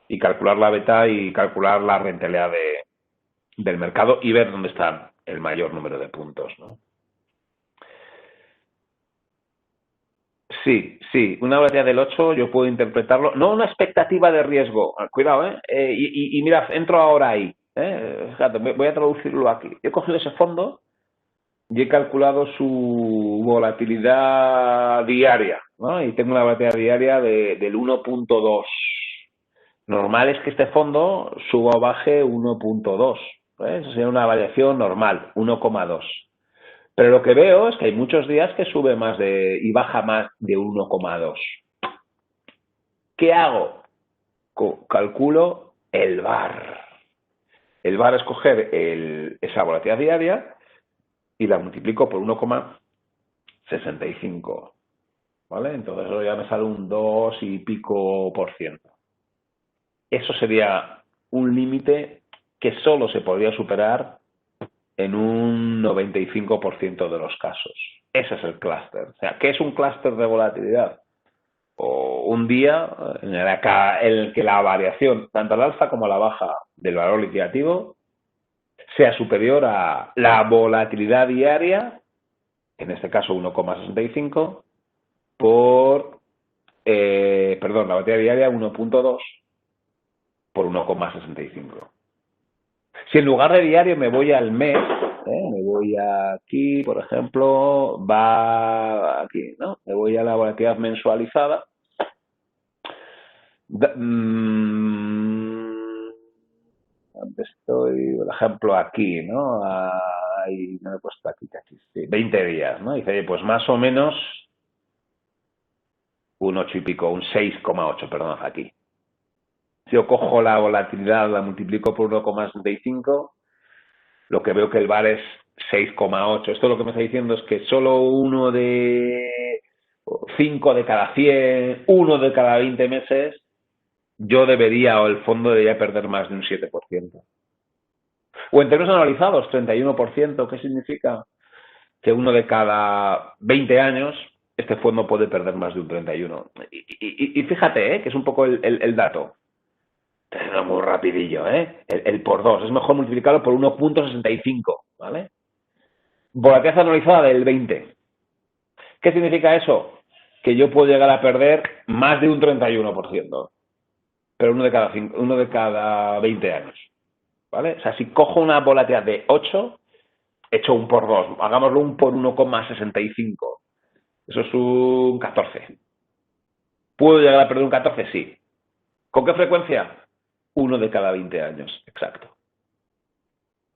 y calcular la beta y calcular la rentabilidad del mercado y ver dónde está el mayor número de puntos, ¿no? Sí, una volatilidad del 8 yo puedo interpretarlo, no una expectativa de riesgo, cuidado, y mirad, entro ahora ahí, fíjate, voy a traducirlo aquí. He cogido ese fondo y he calculado su volatilidad diaria, ¿no? Y tengo una volatilidad diaria del 1,2. Normal es que este fondo suba o baje 1,2, eso sería una variación normal, 1,2. Pero lo que veo es que hay muchos días que sube más y baja más de 1,2. ¿Qué hago? Calculo el VAR. El VAR es coger esa volatilidad diaria y la multiplico por 1,65. ¿Vale? Entonces eso ya me sale un 2 y pico por ciento. Eso sería un límite que solo se podría superar en un 95% de los casos. Ese es el clúster. O sea, ¿qué es un clúster de volatilidad? O un día en el que la variación, tanto al alza como a la baja del valor liquidativo, sea superior a la volatilidad diaria, en este caso 1,65, la volatilidad diaria 1,2 por 1,65. Si en lugar de diario me voy al mes, me voy aquí, por ejemplo, va aquí, ¿no? Me voy a la volatilidad mensualizada. ¿Dónde estoy? Por ejemplo, aquí, ¿no? Ahí, no he puesto aquí, sí, 20 días, ¿no? Dice, pues más o menos un 8 y pico, un 6,8, perdón, aquí. Si yo cojo la volatilidad, la multiplico por 1,65, lo que veo que el VAR es 6,8. Esto lo que me está diciendo es que solo 1 de 5 de cada 100, 1 de cada 20 meses, yo debería, o el fondo debería perder más de un 7%. O en términos anualizados, 31%, ¿qué significa? Que uno de cada 20 años este fondo puede perder más de un 31. Y fíjate, que es un poco el dato. Pero muy rapidillo, el por 2. Es mejor multiplicarlo por 1,65, ¿vale? Volatilidad anualizada del 20. ¿Qué significa eso? Que yo puedo llegar a perder más de un 31%, pero uno de cada 20 años, ¿vale? O sea, si cojo una volatilidad de 8, hecho un por 2, hagámoslo un por 1,65. Eso es un 14. ¿Puedo llegar a perder un 14? Sí. ¿Con qué frecuencia? Uno de cada 20 años, exacto.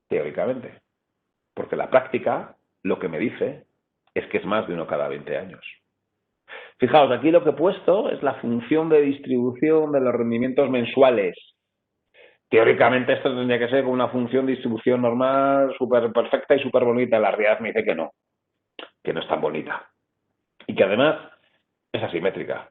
Teóricamente. Porque la práctica lo que me dice es que es más de uno cada 20 años. Fijaos, aquí lo que he puesto es la función de distribución de los rendimientos mensuales. Teóricamente esto tendría que ser como una función de distribución normal, súper perfecta y súper bonita. La realidad me dice que no es tan bonita. Y que además es asimétrica.